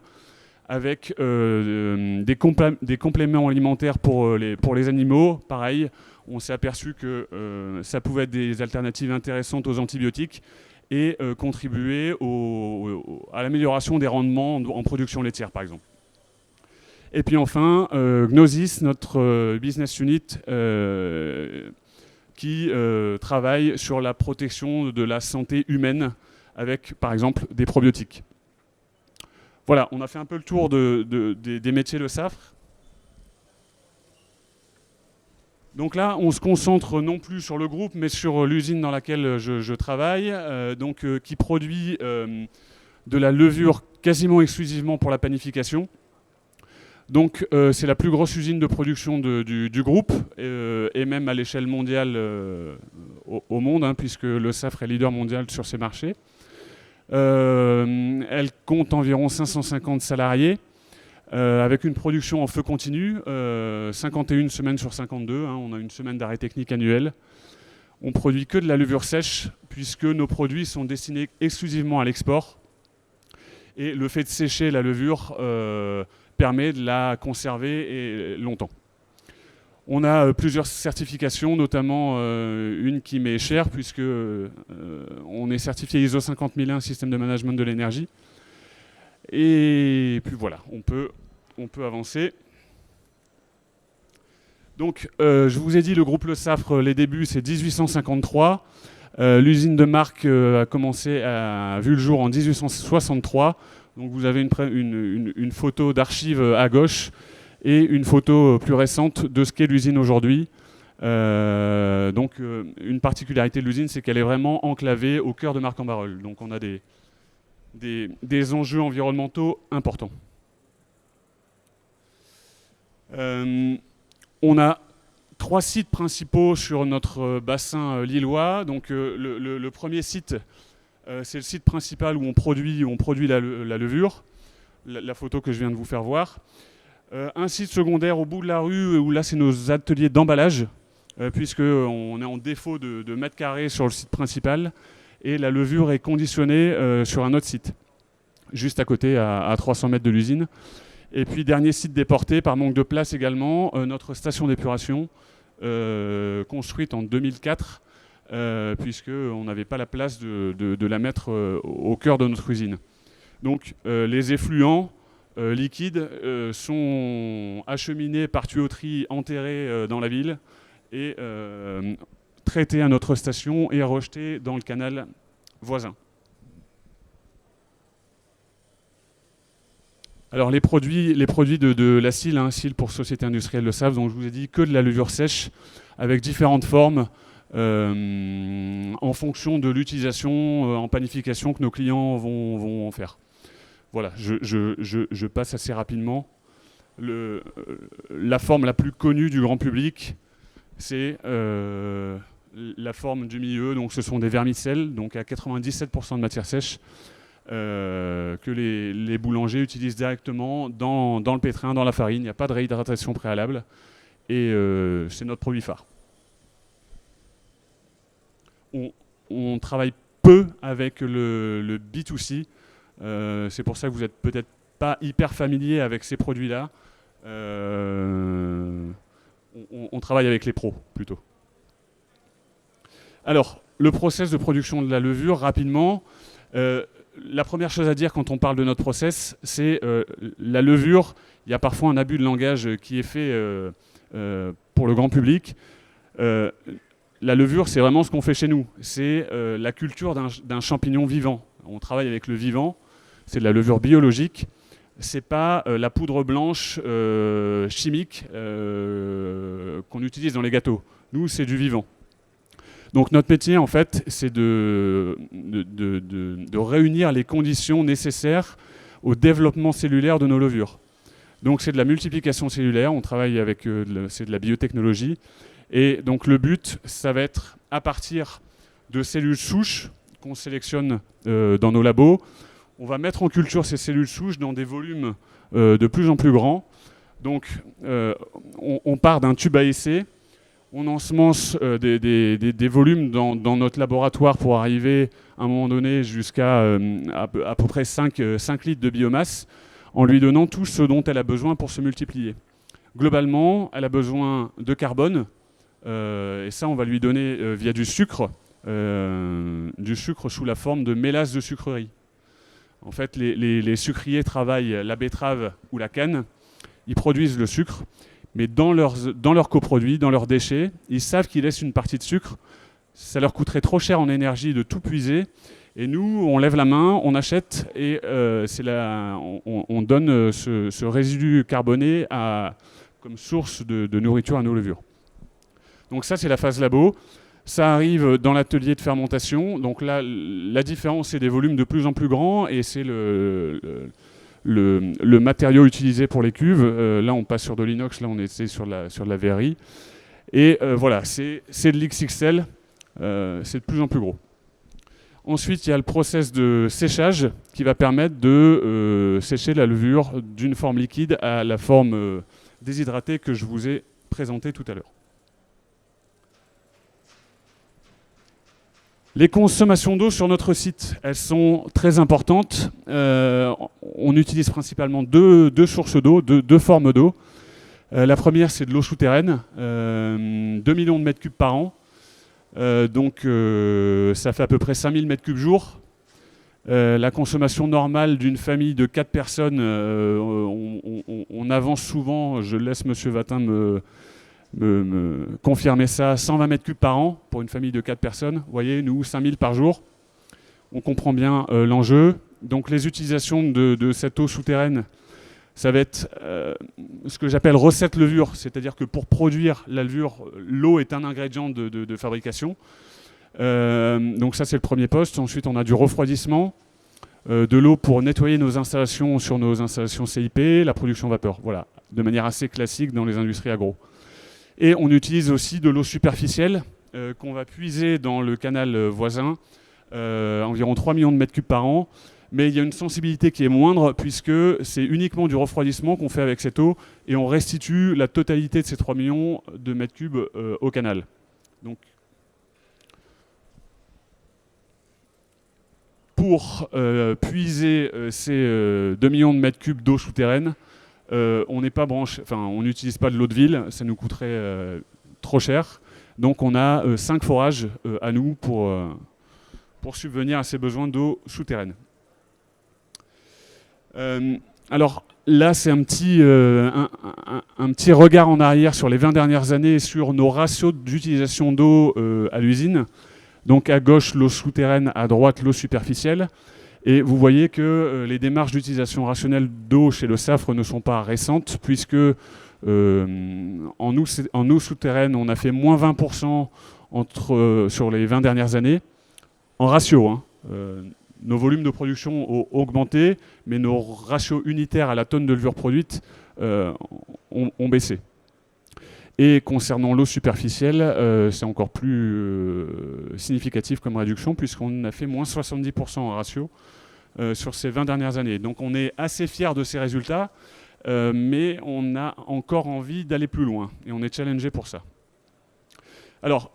avec des compléments alimentaires pour les animaux. Pareil, on s'est aperçu que ça pouvait être des alternatives intéressantes aux antibiotiques et contribuer à l'amélioration des rendements en production laitière, par exemple. Et puis enfin, Gnosis, notre business unit qui travaille sur la protection de la santé humaine avec, par exemple, des probiotiques. Voilà, on a fait un peu le tour des métiers Le Saffre. Donc là, on se concentre non plus sur le groupe, mais sur l'usine dans laquelle je travaille, qui produit de la levure quasiment exclusivement pour la panification. Donc c'est la plus grosse usine de production du groupe, et même à l'échelle mondiale au monde, hein, puisque Le Saffre est leader mondial sur ces marchés. Elle compte environ 550 salariés, avec une production en feu continu, 51 semaines sur 52, hein, on a une semaine d'arrêt technique annuel. On produit que de la levure sèche, puisque nos produits sont destinés exclusivement à l'export. Et le fait de sécher la levure permet de la conserver longtemps. On a plusieurs certifications, notamment une qui m'est chère, puisque on est certifié ISO 50001, système de management de l'énergie. Et puis voilà, on peut avancer. Donc, je vous ai dit, le groupe Le Saffre, les débuts, c'est 1853. L'usine de Marc a vu le jour en 1863. Donc, vous avez une photo d'archive à gauche et une photo plus récente de ce qu'est l'usine aujourd'hui. Une particularité de l'usine, c'est qu'elle est vraiment enclavée au cœur de Marc-en-Barœul. Donc, on a des enjeux environnementaux importants. On a 3 sites principaux sur notre bassin lillois. Donc le premier site, c'est le site principal où on produit la levure, la photo que je viens de vous faire voir. Un site secondaire au bout de la rue où là c'est nos ateliers d'emballage, puisqu'on est en défaut de mètres carrés sur le site principal. et la levure est conditionnée sur un autre site, juste à côté, à 300 mètres de l'usine. Et puis, dernier site déporté par manque de place également, notre station d'épuration, construite en 2004, puisqu'on n'avait pas la place de la mettre au cœur de notre usine. Donc, les effluents liquides sont acheminés par tuyauterie enterrés dans la ville et traités à notre station et rejetés dans le canal voisin. Alors les produits de la SIL, SIL pour Société Industrielle Le Savre, donc je vous ai dit que de la levure sèche avec différentes formes en fonction de l'utilisation en panification que nos clients vont en faire. Voilà, je passe assez rapidement. La forme la plus connue du grand public, c'est la forme du milieu, donc ce sont des vermicelles, donc à 97% de matière sèche, que les boulangers utilisent directement dans le pétrin, dans la farine. Il n'y a pas de réhydratation préalable et c'est notre produit phare. On travaille peu avec le B2C, c'est pour ça que vous n'êtes peut-être pas hyper familier avec ces produits-là. On travaille avec les pros plutôt. Alors, le process de production de la levure, rapidement. La première chose à dire quand on parle de notre process, c'est la levure. Il y a parfois un abus de langage qui est fait pour le grand public. La levure, c'est vraiment ce qu'on fait chez nous. C'est la culture d'un champignon vivant. On travaille avec le vivant. C'est de la levure biologique. C'est pas la poudre blanche chimique qu'on utilise dans les gâteaux. Nous, c'est du vivant. Donc notre métier, en fait, c'est de réunir les conditions nécessaires au développement cellulaire de nos levures. Donc c'est de la multiplication cellulaire, on travaille avec, c'est de la biotechnologie. Et donc le but, ça va être à partir de cellules souches qu'on sélectionne dans nos labos, on va mettre en culture ces cellules souches dans des volumes de plus en plus grands. Donc on part d'un tube à essai. On ensemence des volumes dans notre laboratoire pour arriver à un moment donné jusqu'à à peu près 5 litres de biomasse en lui donnant tout ce dont elle a besoin pour se multiplier. Globalement, elle a besoin de carbone et ça on va lui donner via du sucre sous la forme de mélasse de sucrerie. En fait, les sucriers travaillent la betterave ou la canne, ils produisent le sucre. Mais dans leurs coproduits, dans leurs déchets, ils savent qu'ils laissent une partie de sucre. Ça leur coûterait trop cher en énergie de tout puiser. Et nous, on lève la main, on achète et on donne ce résidu carboné comme source de nourriture à nos levures. Donc ça, c'est la phase labo. Ça arrive dans l'atelier de fermentation. Donc là, la différence, c'est des volumes de plus en plus grands et c'est le matériau utilisé pour les cuves. Là, on passe sur de l'inox, là, on est sur de la verrerie. Et voilà, c'est de l'XXL, c'est de plus en plus gros. Ensuite, il y a le process de séchage qui va permettre de sécher la levure d'une forme liquide à la forme déshydratée que je vous ai présentée tout à l'heure. Les consommations d'eau sur notre site, elles sont très importantes. On utilise principalement deux sources d'eau, deux formes d'eau. La première, c'est de l'eau souterraine, 2 millions de mètres cubes par an. Donc ça fait à peu près 5000 mètres cubes jour. La consommation normale d'une famille de 4 personnes, on avance souvent, je laisse Monsieur Vatin me confirmer ça, 120 mètres cubes par an pour une famille de 4 personnes. Vous voyez, nous, 5000 par jour. On comprend bien l'enjeu. Donc les utilisations de cette eau souterraine, ça va être ce que j'appelle recette levure, c'est-à-dire que pour produire la levure, l'eau est un ingrédient de fabrication. Donc ça, c'est le premier poste. Ensuite, on a du refroidissement, de l'eau pour nettoyer nos installations sur nos installations CIP, la production vapeur. Voilà, de manière assez classique dans les industries agro. Et on utilise aussi de l'eau superficielle qu'on va puiser dans le canal voisin, environ 3 millions de mètres cubes par an. Mais il y a une sensibilité qui est moindre puisque c'est uniquement du refroidissement qu'on fait avec cette eau et on restitue la totalité de ces 3 millions de mètres cubes au canal. Donc, pour puiser ces 2 millions de mètres cubes d'eau souterraine, on n'est pas branché, enfin, on n'utilise pas de l'eau de ville, ça nous coûterait trop cher. Donc on a 5 forages à nous pour subvenir à ces besoins d'eau souterraine. Alors là, c'est un petit regard en arrière sur les 20 dernières années sur nos ratios d'utilisation d'eau à l'usine. Donc à gauche, l'eau souterraine, à droite, l'eau superficielle. Et vous voyez que les démarches d'utilisation rationnelle d'eau chez le SAFRE ne sont pas récentes, puisque en eau souterraine, on a fait moins 20% sur les 20 dernières années, en ratio. Hein. Nos volumes de production ont augmenté, mais nos ratios unitaires à la tonne de levure produite ont baissé. Et concernant l'eau superficielle, c'est encore plus significatif comme réduction, puisqu'on a fait moins 70% en ratio sur ces 20 dernières années. Donc on est assez fiers de ces résultats, mais on a encore envie d'aller plus loin, et on est challengé pour ça. Alors,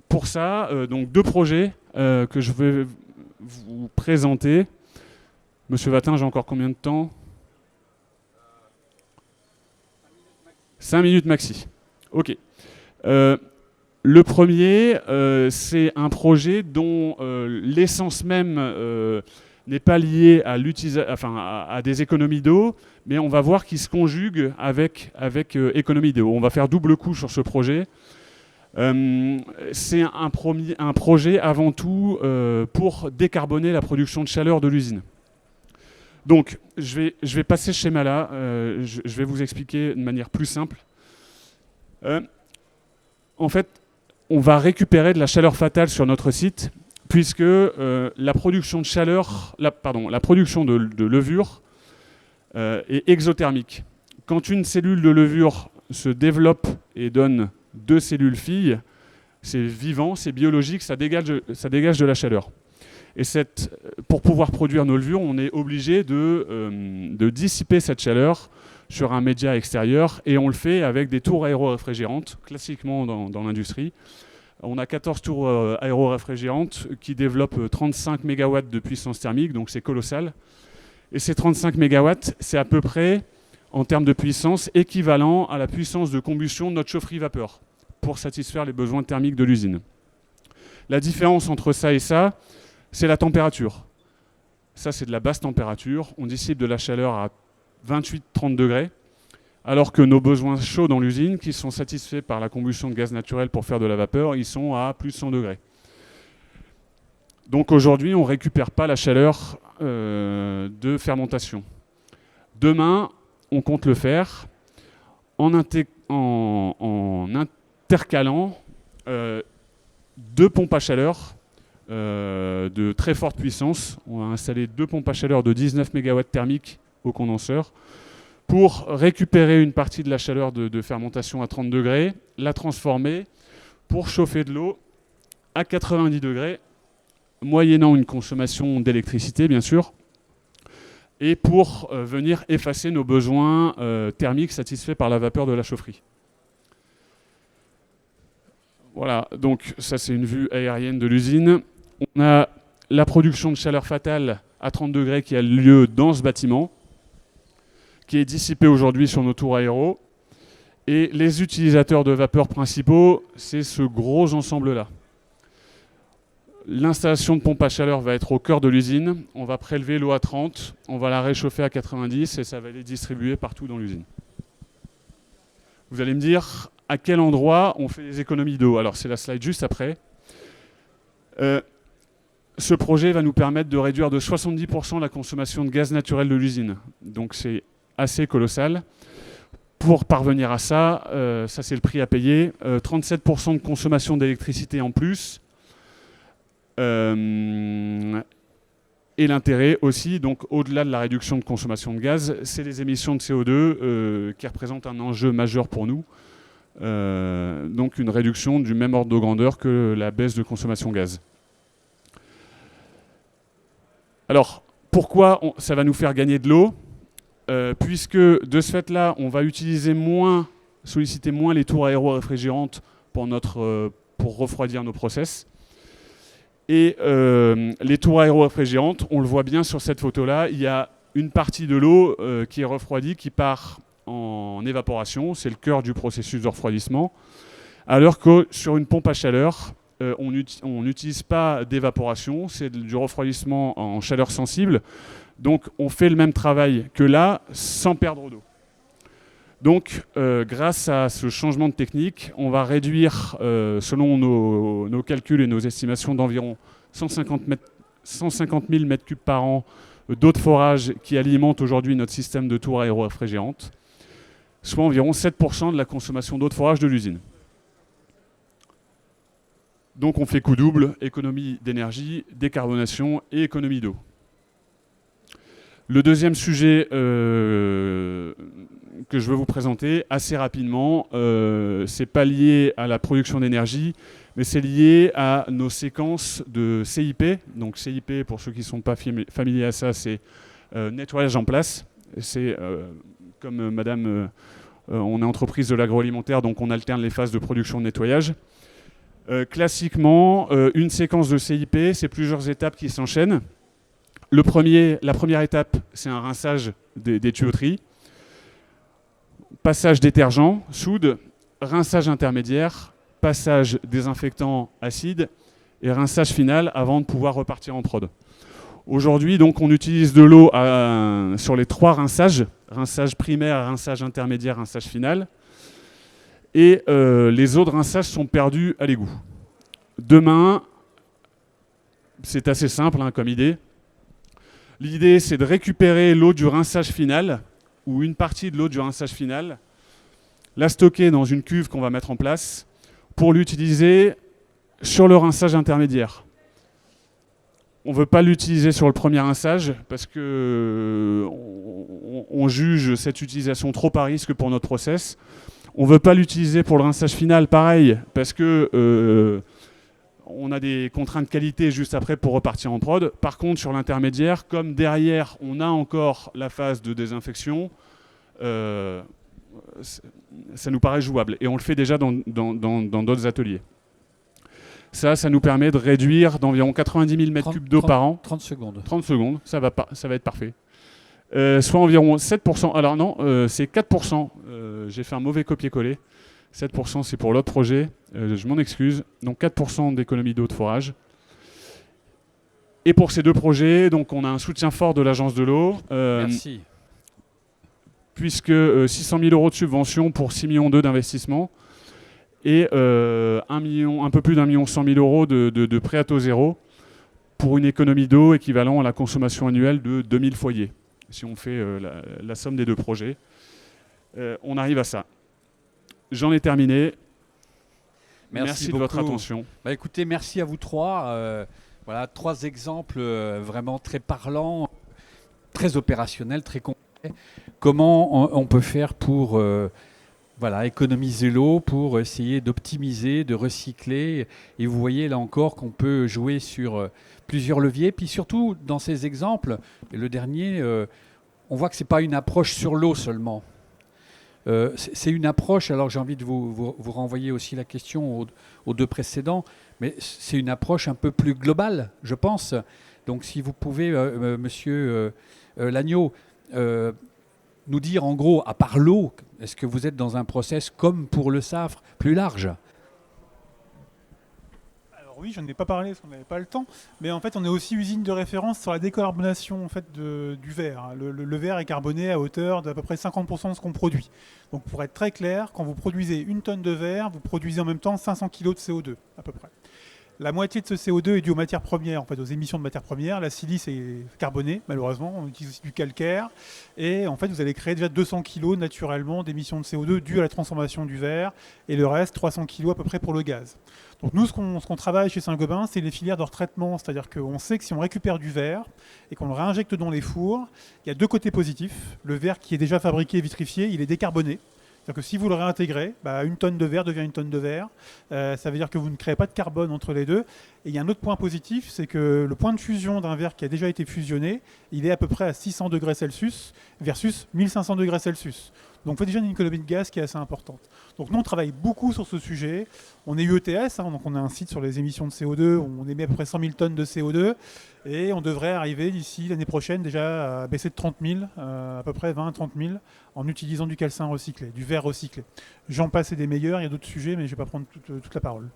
pour ça, donc 2 projets que je vais vous présenter. Monsieur Vatin, j'ai encore combien de temps ? 5 minutes maxi. Ok. Le premier, c'est un projet dont l'essence même n'est pas liée à des économies d'eau, mais on va voir qu'il se conjugue avec économie d'eau. On va faire double coup sur ce projet. C'est un projet avant tout pour décarboner la production de chaleur de l'usine. Donc, je vais passer ce schéma-là. Je vais vous expliquer de manière plus simple. En fait, on va récupérer de la chaleur fatale sur notre site, puisque la production de chaleur, la production de levure est exothermique. Quand une cellule de levure se développe et donne 2 cellules filles, c'est vivant, c'est biologique, ça dégage de la chaleur. Et pour pouvoir produire nos levures, on est obligé de dissiper cette chaleur sur un média extérieur, et on le fait avec des tours aéro-réfrigérantes, classiquement dans l'industrie. On a 14 tours aéro-réfrigérantes qui développent 35 MW de puissance thermique, donc c'est colossal. Et ces 35 MW, c'est à peu près, en termes de puissance, équivalent à la puissance de combustion de notre chaufferie vapeur, pour satisfaire les besoins thermiques de l'usine. La différence entre ça et ça, c'est la température. Ça, c'est de la basse température. On dissipe de la chaleur à 28-30 degrés, alors que nos besoins chauds dans l'usine, qui sont satisfaits par la combustion de gaz naturel pour faire de la vapeur, ils sont à plus de 100 degrés. Donc aujourd'hui, on ne récupère pas la chaleur de fermentation. Demain, on compte le faire en intercalant 2 pompes à chaleur de très forte puissance. On va installer 2 pompes à chaleur de 19 MW thermiques au condenseur pour récupérer une partie de la chaleur de fermentation à 30 degrés, la transformer pour chauffer de l'eau à 90 degrés, moyennant une consommation d'électricité, bien sûr, et pour venir effacer nos besoins thermiques satisfaits par la vapeur de la chaufferie. Voilà, donc ça c'est une vue aérienne de l'usine. On a la production de chaleur fatale à 30 degrés qui a lieu dans ce bâtiment, qui est dissipée aujourd'hui sur nos tours aéro. Et les utilisateurs de vapeur principaux, c'est ce gros ensemble-là. L'installation de pompe à chaleur va être au cœur de l'usine. On va prélever l'eau à 30, on va la réchauffer à 90 et ça va les distribuer partout dans l'usine. Vous allez me dire à quel endroit on fait les économies d'eau. Alors c'est la slide juste après. Ce projet va nous permettre de réduire de 70% la consommation de gaz naturel de l'usine. Donc c'est assez colossal. Pour parvenir à ça, ça c'est le prix à payer. 37% de consommation d'électricité en plus. Et l'intérêt aussi, donc au-delà de la réduction de consommation de gaz, c'est les émissions de CO2 qui représentent un enjeu majeur pour nous. Donc une réduction du même ordre de grandeur que la baisse de consommation gaz. Alors, pourquoi ça va nous faire gagner de l'eau ? Puisque de ce fait-là, on va solliciter moins les tours aéro-réfrigérantes pour refroidir nos process. Et les tours aéro-réfrigérantes, on le voit bien sur cette photo-là, il y a une partie de l'eau qui est refroidie, qui part en évaporation, c'est le cœur du processus de refroidissement, alors que sur une pompe à chaleur, on n'utilise pas d'évaporation, c'est du refroidissement en chaleur sensible, donc on fait le même travail que là, sans perdre d'eau. Donc, grâce à ce changement de technique, on va réduire, selon nos calculs et nos estimations, d'environ 150 000 mètres cubes par an d'eau de forage qui alimente aujourd'hui notre système de tours aéro-réfrigérantes, soit environ 7% de la consommation d'eau de forage de l'usine. Donc on fait coup double, économie d'énergie, décarbonation et économie d'eau. Le deuxième sujet que je veux vous présenter assez rapidement, c'est pas lié à la production d'énergie, mais c'est lié à nos séquences de CIP. Donc CIP, pour ceux qui ne sont pas familiers à ça, c'est nettoyage en place. C'est comme madame, on est entreprise de l'agroalimentaire, donc on alterne les phases de production et de nettoyage. Classiquement, une séquence de CIP, c'est plusieurs étapes qui s'enchaînent. La première étape, c'est un rinçage des tuyauteries. Passage détergent, soude, rinçage intermédiaire, passage désinfectant acide et rinçage final avant de pouvoir repartir en prod. Aujourd'hui, donc, on utilise de l'eau sur les 3 rinçages, rinçage primaire, rinçage intermédiaire, rinçage final. Et les eaux de rinçage sont perdues à l'égout. Demain, c'est assez simple comme idée. L'idée, c'est de récupérer l'eau du rinçage final, ou une partie de l'eau du rinçage final, la stocker dans une cuve qu'on va mettre en place, pour l'utiliser sur le rinçage intermédiaire. On ne veut pas l'utiliser sur le premier rinçage, parce qu'on juge cette utilisation trop à risque pour notre process. On ne veut pas l'utiliser pour le rinçage final, pareil, parce que on a des contraintes qualité juste après pour repartir en prod. Par contre, sur l'intermédiaire, comme derrière, on a encore la phase de désinfection, ça nous paraît jouable. Et on le fait déjà dans d'autres ateliers. Ça nous permet de réduire d'environ 90 000 m3 d'eau par an. 30 secondes. 30 secondes, ça va être parfait. Soit environ 7%. Alors non, c'est 4%. J'ai fait un mauvais copier-coller. 7% c'est pour l'autre projet. Je m'en excuse. Donc 4% d'économie d'eau de forage. Et pour ces 2 projets, donc on a un soutien fort de l'Agence de l'eau. Merci. Puisque 600 000 € de subvention pour 6,2 millions d'investissement. Et un peu plus d'1,1 million de prêt à taux zéro pour une économie d'eau équivalent à la consommation annuelle de 2000 foyers. Si on fait la somme des 2 projets, on arrive à ça. J'en ai terminé. Merci de votre attention. Écoutez, merci à vous 3. Voilà, 3 exemples vraiment très parlants, très opérationnels, très concrets. Comment on peut faire pour économiser l'eau, pour essayer d'optimiser, de recycler. Et vous voyez là encore qu'on peut jouer sur plusieurs leviers. Puis surtout, dans ces exemples, et le dernier, on voit que ce n'est pas une approche sur l'eau seulement. C'est une approche, alors j'ai envie de vous renvoyer aussi la question aux 2 précédents, mais c'est une approche un peu plus globale, je pense. Donc si vous pouvez, monsieur Lagneau, nous dire en gros, à part l'eau, est-ce que vous êtes dans un process comme pour le SAFRE, plus large ? Alors oui, je n'en ai pas parlé parce qu'on n'avait pas le temps, mais en fait on est aussi usine de référence sur la décarbonation en fait, du verre. Le verre est carboné à hauteur d'à peu près 50% de ce qu'on produit. Donc pour être très clair, quand vous produisez 1 tonne de verre, vous produisez en même temps 500 kg de CO2 à peu près. La moitié de ce CO2 est due aux matières premières, en fait, aux émissions de matières premières. La silice est carbonée, malheureusement. On utilise aussi du calcaire. Et en fait, vous allez créer déjà 200 kg naturellement d'émissions de CO2 dues à la transformation du verre. Et le reste, 300 kg à peu près pour le gaz. Donc nous, ce qu'on travaille chez Saint-Gobain, c'est les filières de retraitement. C'est-à-dire qu'on sait que si on récupère du verre et qu'on le réinjecte dans les fours, il y a 2 côtés positifs. Le verre qui est déjà fabriqué et vitrifié, il est décarboné. C'est-à-dire que si vous le réintégrez, 1 tonne de verre devient 1 tonne de verre. Ça veut dire que vous ne créez pas de carbone entre les 2. Et il y a un autre point positif, c'est que le point de fusion d'un verre qui a déjà été fusionné, il est à peu près à 600 degrés Celsius versus 1500 degrés Celsius. Donc on fait déjà une économie de gaz qui est assez importante. Donc nous on travaille beaucoup sur ce sujet. On est UETS, donc on a un site sur les émissions de CO2 où on émet à peu près 100 000 tonnes de CO2 et on devrait arriver d'ici l'année prochaine déjà à baisser de 30 000, à peu près 20 à 30 000 en utilisant du calcin recyclé, du verre recyclé. J'en passe et des meilleurs, il y a d'autres sujets mais je ne vais pas prendre toute la parole.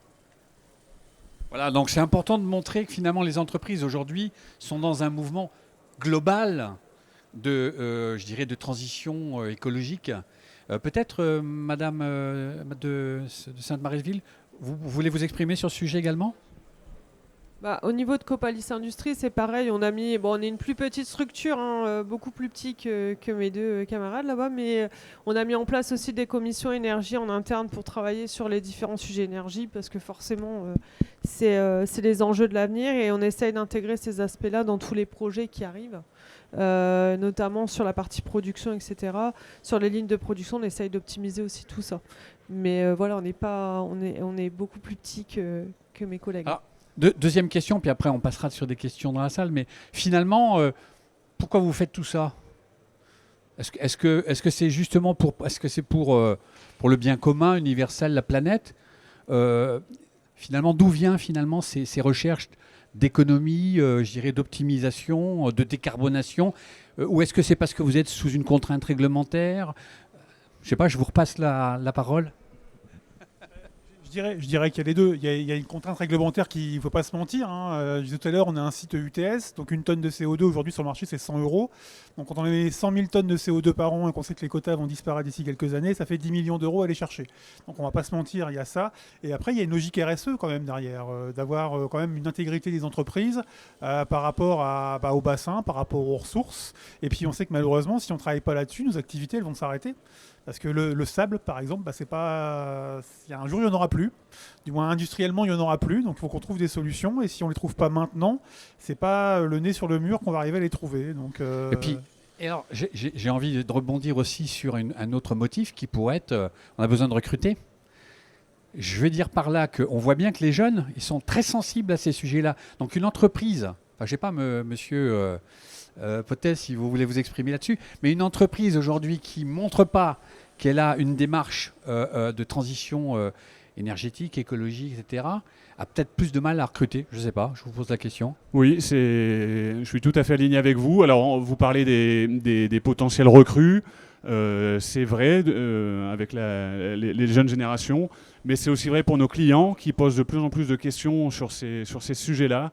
Voilà, donc c'est important de montrer que finalement les entreprises aujourd'hui sont dans un mouvement global je dirais, de transition écologique. Peut-être, Madame de Sainte-Maryville, vous voulez vous exprimer sur ce sujet également ? Au niveau de Copalis Industrie, c'est pareil. On est une plus petite structure, beaucoup plus petit que mes deux camarades là-bas, mais on a mis en place aussi des commissions énergie en interne pour travailler sur les différents sujets énergie, parce que forcément, c'est les enjeux de l'avenir et on essaye d'intégrer ces aspects-là dans tous les projets qui arrivent, notamment sur la partie production, etc. Sur les lignes de production, on essaye d'optimiser aussi tout ça. Mais voilà, on est beaucoup plus petit que mes collègues. Ah. Deuxième question, puis après on passera sur des questions dans la salle, mais finalement, pourquoi vous faites tout ça ? Est-ce que c'est justement pour le bien commun, universel, la planète ? Finalement, d'où viennent finalement ces recherches d'économie, je dirais d'optimisation, de décarbonation ? Ou est-ce que c'est parce que vous êtes sous une contrainte réglementaire ? Je ne sais pas, je vous repasse la parole. Je dirais qu'il y a les deux. Il y a une contrainte réglementaire qui, il ne faut pas se mentir. Je disais tout à l'heure, on a un site UTS, donc une tonne de CO2 aujourd'hui sur le marché, c'est 100 €. Donc quand on a 100 000 tonnes de CO2 par an et qu'on sait que les quotas vont disparaître d'ici quelques années, ça fait 10 millions d'euros à aller chercher. Donc on ne va pas se mentir, il y a ça. Et après, il y a une logique RSE quand même derrière, d'avoir quand même une intégrité des entreprises par rapport au bassin, par rapport aux ressources. Et puis on sait que malheureusement, si on ne travaille pas là-dessus, nos activités elles vont s'arrêter. Parce que le sable, par exemple, c'est pas. Il y a un jour, il n'y en aura plus. Du moins, industriellement, il n'y en aura plus. Donc, il faut qu'on trouve des solutions. Et si on ne les trouve pas maintenant, c'est pas le nez sur le mur qu'on va arriver à les trouver. Donc, Et puis, alors, j'ai envie de rebondir aussi sur un autre motif qui pourrait être on a besoin de recruter. Je veux dire par là qu'on voit bien que les jeunes, ils sont très sensibles à ces sujets-là. Donc, une entreprise, enfin, je ne sais pas, monsieur. Peut-être si vous voulez vous exprimer là-dessus, mais une entreprise aujourd'hui qui ne montre pas qu'elle a une démarche de transition énergétique, écologique, etc., a peut-être plus de mal à recruter. Je ne sais pas, je vous pose la question. Oui, je suis tout à fait aligné avec vous. Alors, vous parlez des potentiels recrues. C'est vrai avec les jeunes générations, mais c'est aussi vrai pour nos clients qui posent de plus en plus de questions sur ces sujets-là,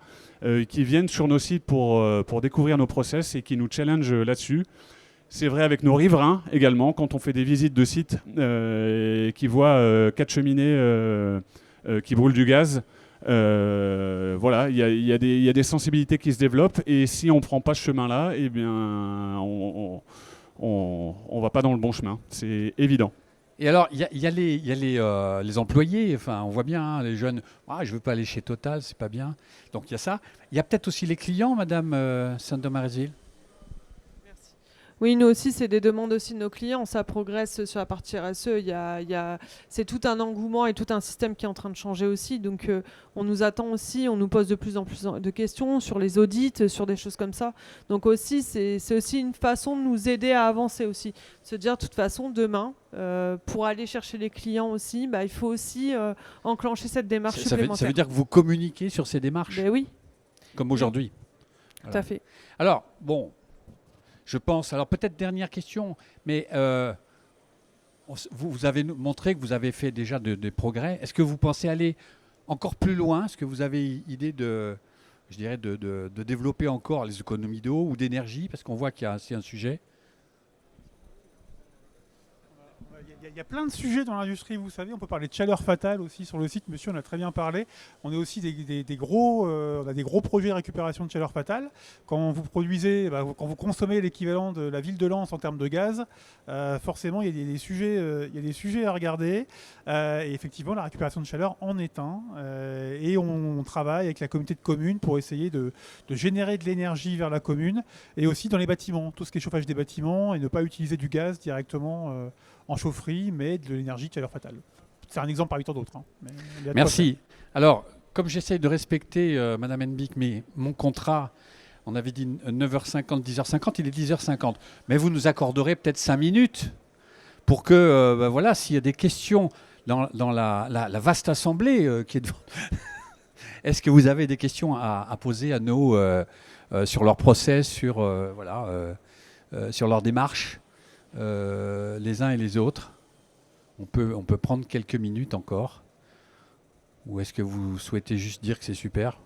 qui viennent sur nos sites pour découvrir nos process et qui nous challengent là-dessus. C'est vrai avec nos riverains également, quand on fait des visites de sites qui voient 4 cheminées qui brûlent du gaz. Voilà, il y a des sensibilités qui se développent et si on ne prend pas ce chemin-là, eh bien, on ne va pas dans le bon chemin, c'est évident. Et alors, il y a les employés, enfin, on voit bien, les jeunes, je ne veux pas aller chez Total, c'est pas bien. Donc il y a ça. Il y a peut-être aussi les clients, Madame Sainte-Maryville. Oui, nous aussi, c'est des demandes aussi de nos clients. Ça progresse sur la partie RSE. C'est tout un engouement et tout un système qui est en train de changer aussi. Donc, on nous attend aussi, on nous pose de plus en plus de questions sur les audits, sur des choses comme ça. Donc aussi, c'est aussi une façon de nous aider à avancer aussi. Se dire, de toute façon, demain, pour aller chercher les clients aussi, il faut aussi enclencher cette démarche supplémentaire. Ça veut dire que vous communiquez sur ces démarches ? Ben oui. Comme aujourd'hui. Tout à fait. Alors, bon... Je pense, alors peut-être dernière question, mais vous avez montré que vous avez fait déjà des progrès. Est-ce que vous pensez aller encore plus loin ? Est-ce que vous avez idée de développer encore les économies d'eau ou d'énergie ? Parce qu'on voit qu'il y a aussi un sujet. Il y a plein de sujets dans l'industrie, vous savez. On peut parler de chaleur fatale aussi sur le site. Monsieur en a très bien parlé. On a aussi des gros projets de récupération de chaleur fatale. Quand vous produisez, quand vous consommez l'équivalent de la ville de Lens en termes de gaz, forcément, il y a des sujets à regarder. Et effectivement, la récupération de chaleur en est un. Et on travaille avec la communauté de communes pour essayer de générer de l'énergie vers la commune. Et aussi dans les bâtiments, tout ce qui est chauffage des bâtiments et ne pas utiliser du gaz directement en chaufferie, mais de l'énergie de chaleur fatale. C'est un exemple parmi tant d'autres. Merci. Alors, comme j'essaie de respecter, Madame Henbick, mais mon contrat, on avait dit 9h50, 10h50, il est 10h50. Mais vous nous accorderez peut-être 5 minutes pour que, voilà, s'il y a des questions dans la vaste assemblée qui est devant... Est-ce que vous avez des questions à poser à nos sur leur process, sur sur leur démarche, les uns et les autres? On peut prendre quelques minutes encore. Ou est-ce que vous souhaitez juste dire que c'est super?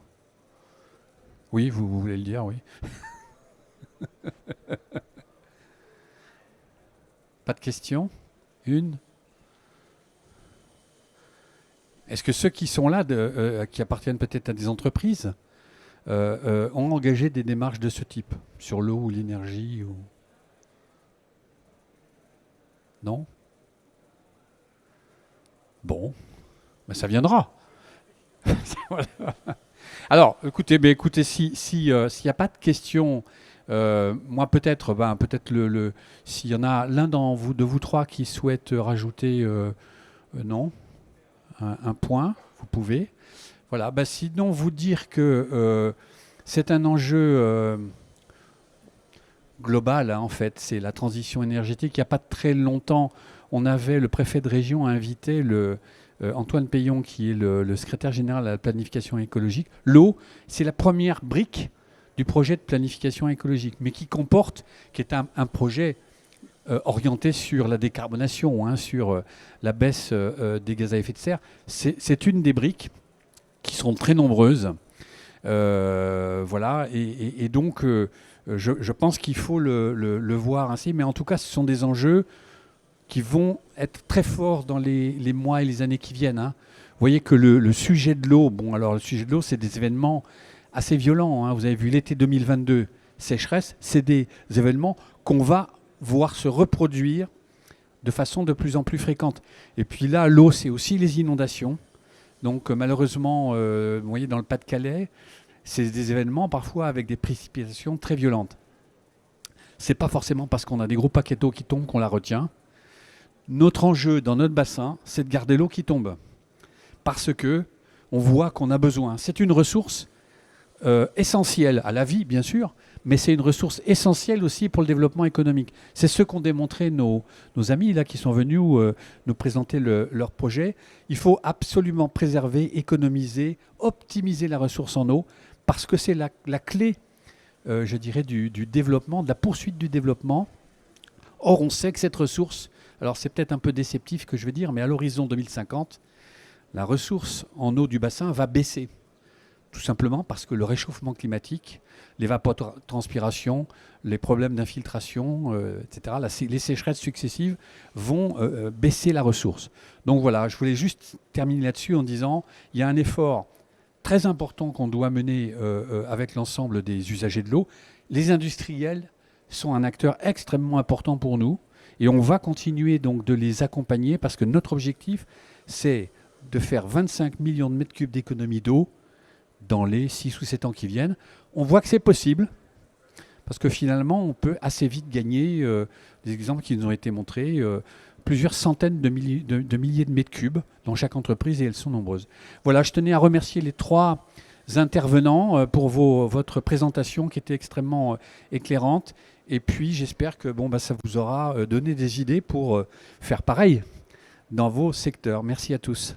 Oui, vous voulez le dire, oui. Pas de questions? Une? Est-ce que ceux qui sont là, qui appartiennent peut-être à des entreprises, ont engagé des démarches de ce type, sur l'eau ou l'énergie ou... Non? Bon, ben ça viendra. Voilà. Alors, écoutez, s'il n'y a pas de questions, moi peut-être, s'il y en a l'un de vous trois qui souhaite rajouter, non, un point, vous pouvez. Voilà. Sinon, vous dire que c'est un enjeu global, hein, en fait. C'est la transition énergétique. Il n'y a pas très longtemps, on avait le préfet de région invité Antoine Payon, qui est le secrétaire général à la planification écologique. L'eau, c'est la première brique du projet de planification écologique, mais qui est un projet orienté sur la décarbonation, hein, sur la baisse des gaz à effet de serre. C'est une des briques qui sont très nombreuses. Voilà, et donc je pense qu'il faut le voir ainsi, mais en tout cas, ce sont des enjeux qui vont être très forts dans les mois et les années qui viennent. Hein. Vous voyez que le sujet de l'eau, le sujet de l'eau, c'est des événements assez violents. Hein. Vous avez vu l'été 2022, sécheresse, c'est des événements qu'on va voir se reproduire de façon de plus en plus fréquente. Et puis là, l'eau, c'est aussi les inondations. Donc malheureusement, vous voyez, dans le Pas-de-Calais, c'est des événements parfois avec des précipitations très violentes. C'est pas forcément parce qu'on a des gros paquets d'eau qui tombent qu'on la retient. Notre enjeu dans notre bassin, c'est de garder l'eau qui tombe. Parce que on voit qu'on a besoin. C'est une ressource essentielle à la vie, bien sûr, mais c'est une ressource essentielle aussi pour le développement économique. C'est ce qu'ont démontré nos amis là, qui sont venus nous présenter leur projet. Il faut absolument préserver, économiser, optimiser la ressource en eau, parce que c'est la clé, je dirais, du développement, de la poursuite du développement. Or, on sait que cette ressource, alors c'est peut-être un peu déceptif que je vais dire, mais à l'horizon 2050, la ressource en eau du bassin va baisser. Tout simplement parce que le réchauffement climatique, l'évapotranspiration, les problèmes d'infiltration, etc., les sécheresses successives vont baisser la ressource. Donc voilà, je voulais juste terminer là-dessus en disant il y a un effort très important qu'on doit mener avec l'ensemble des usagers de l'eau. Les industriels sont un acteur extrêmement important pour nous et on va continuer donc de les accompagner parce que notre objectif, c'est de faire 25 millions de mètres cubes d'économie d'eau dans les 6 ou 7 ans qui viennent. On voit que c'est possible, parce que finalement, on peut assez vite gagner, des exemples qui nous ont été montrés, plusieurs centaines de milliers de mètres cubes dans chaque entreprise, et elles sont nombreuses. Voilà, je tenais à remercier les 3 intervenants pour votre présentation qui était extrêmement éclairante. Et puis, j'espère que ça vous aura donné des idées pour faire pareil dans vos secteurs. Merci à tous.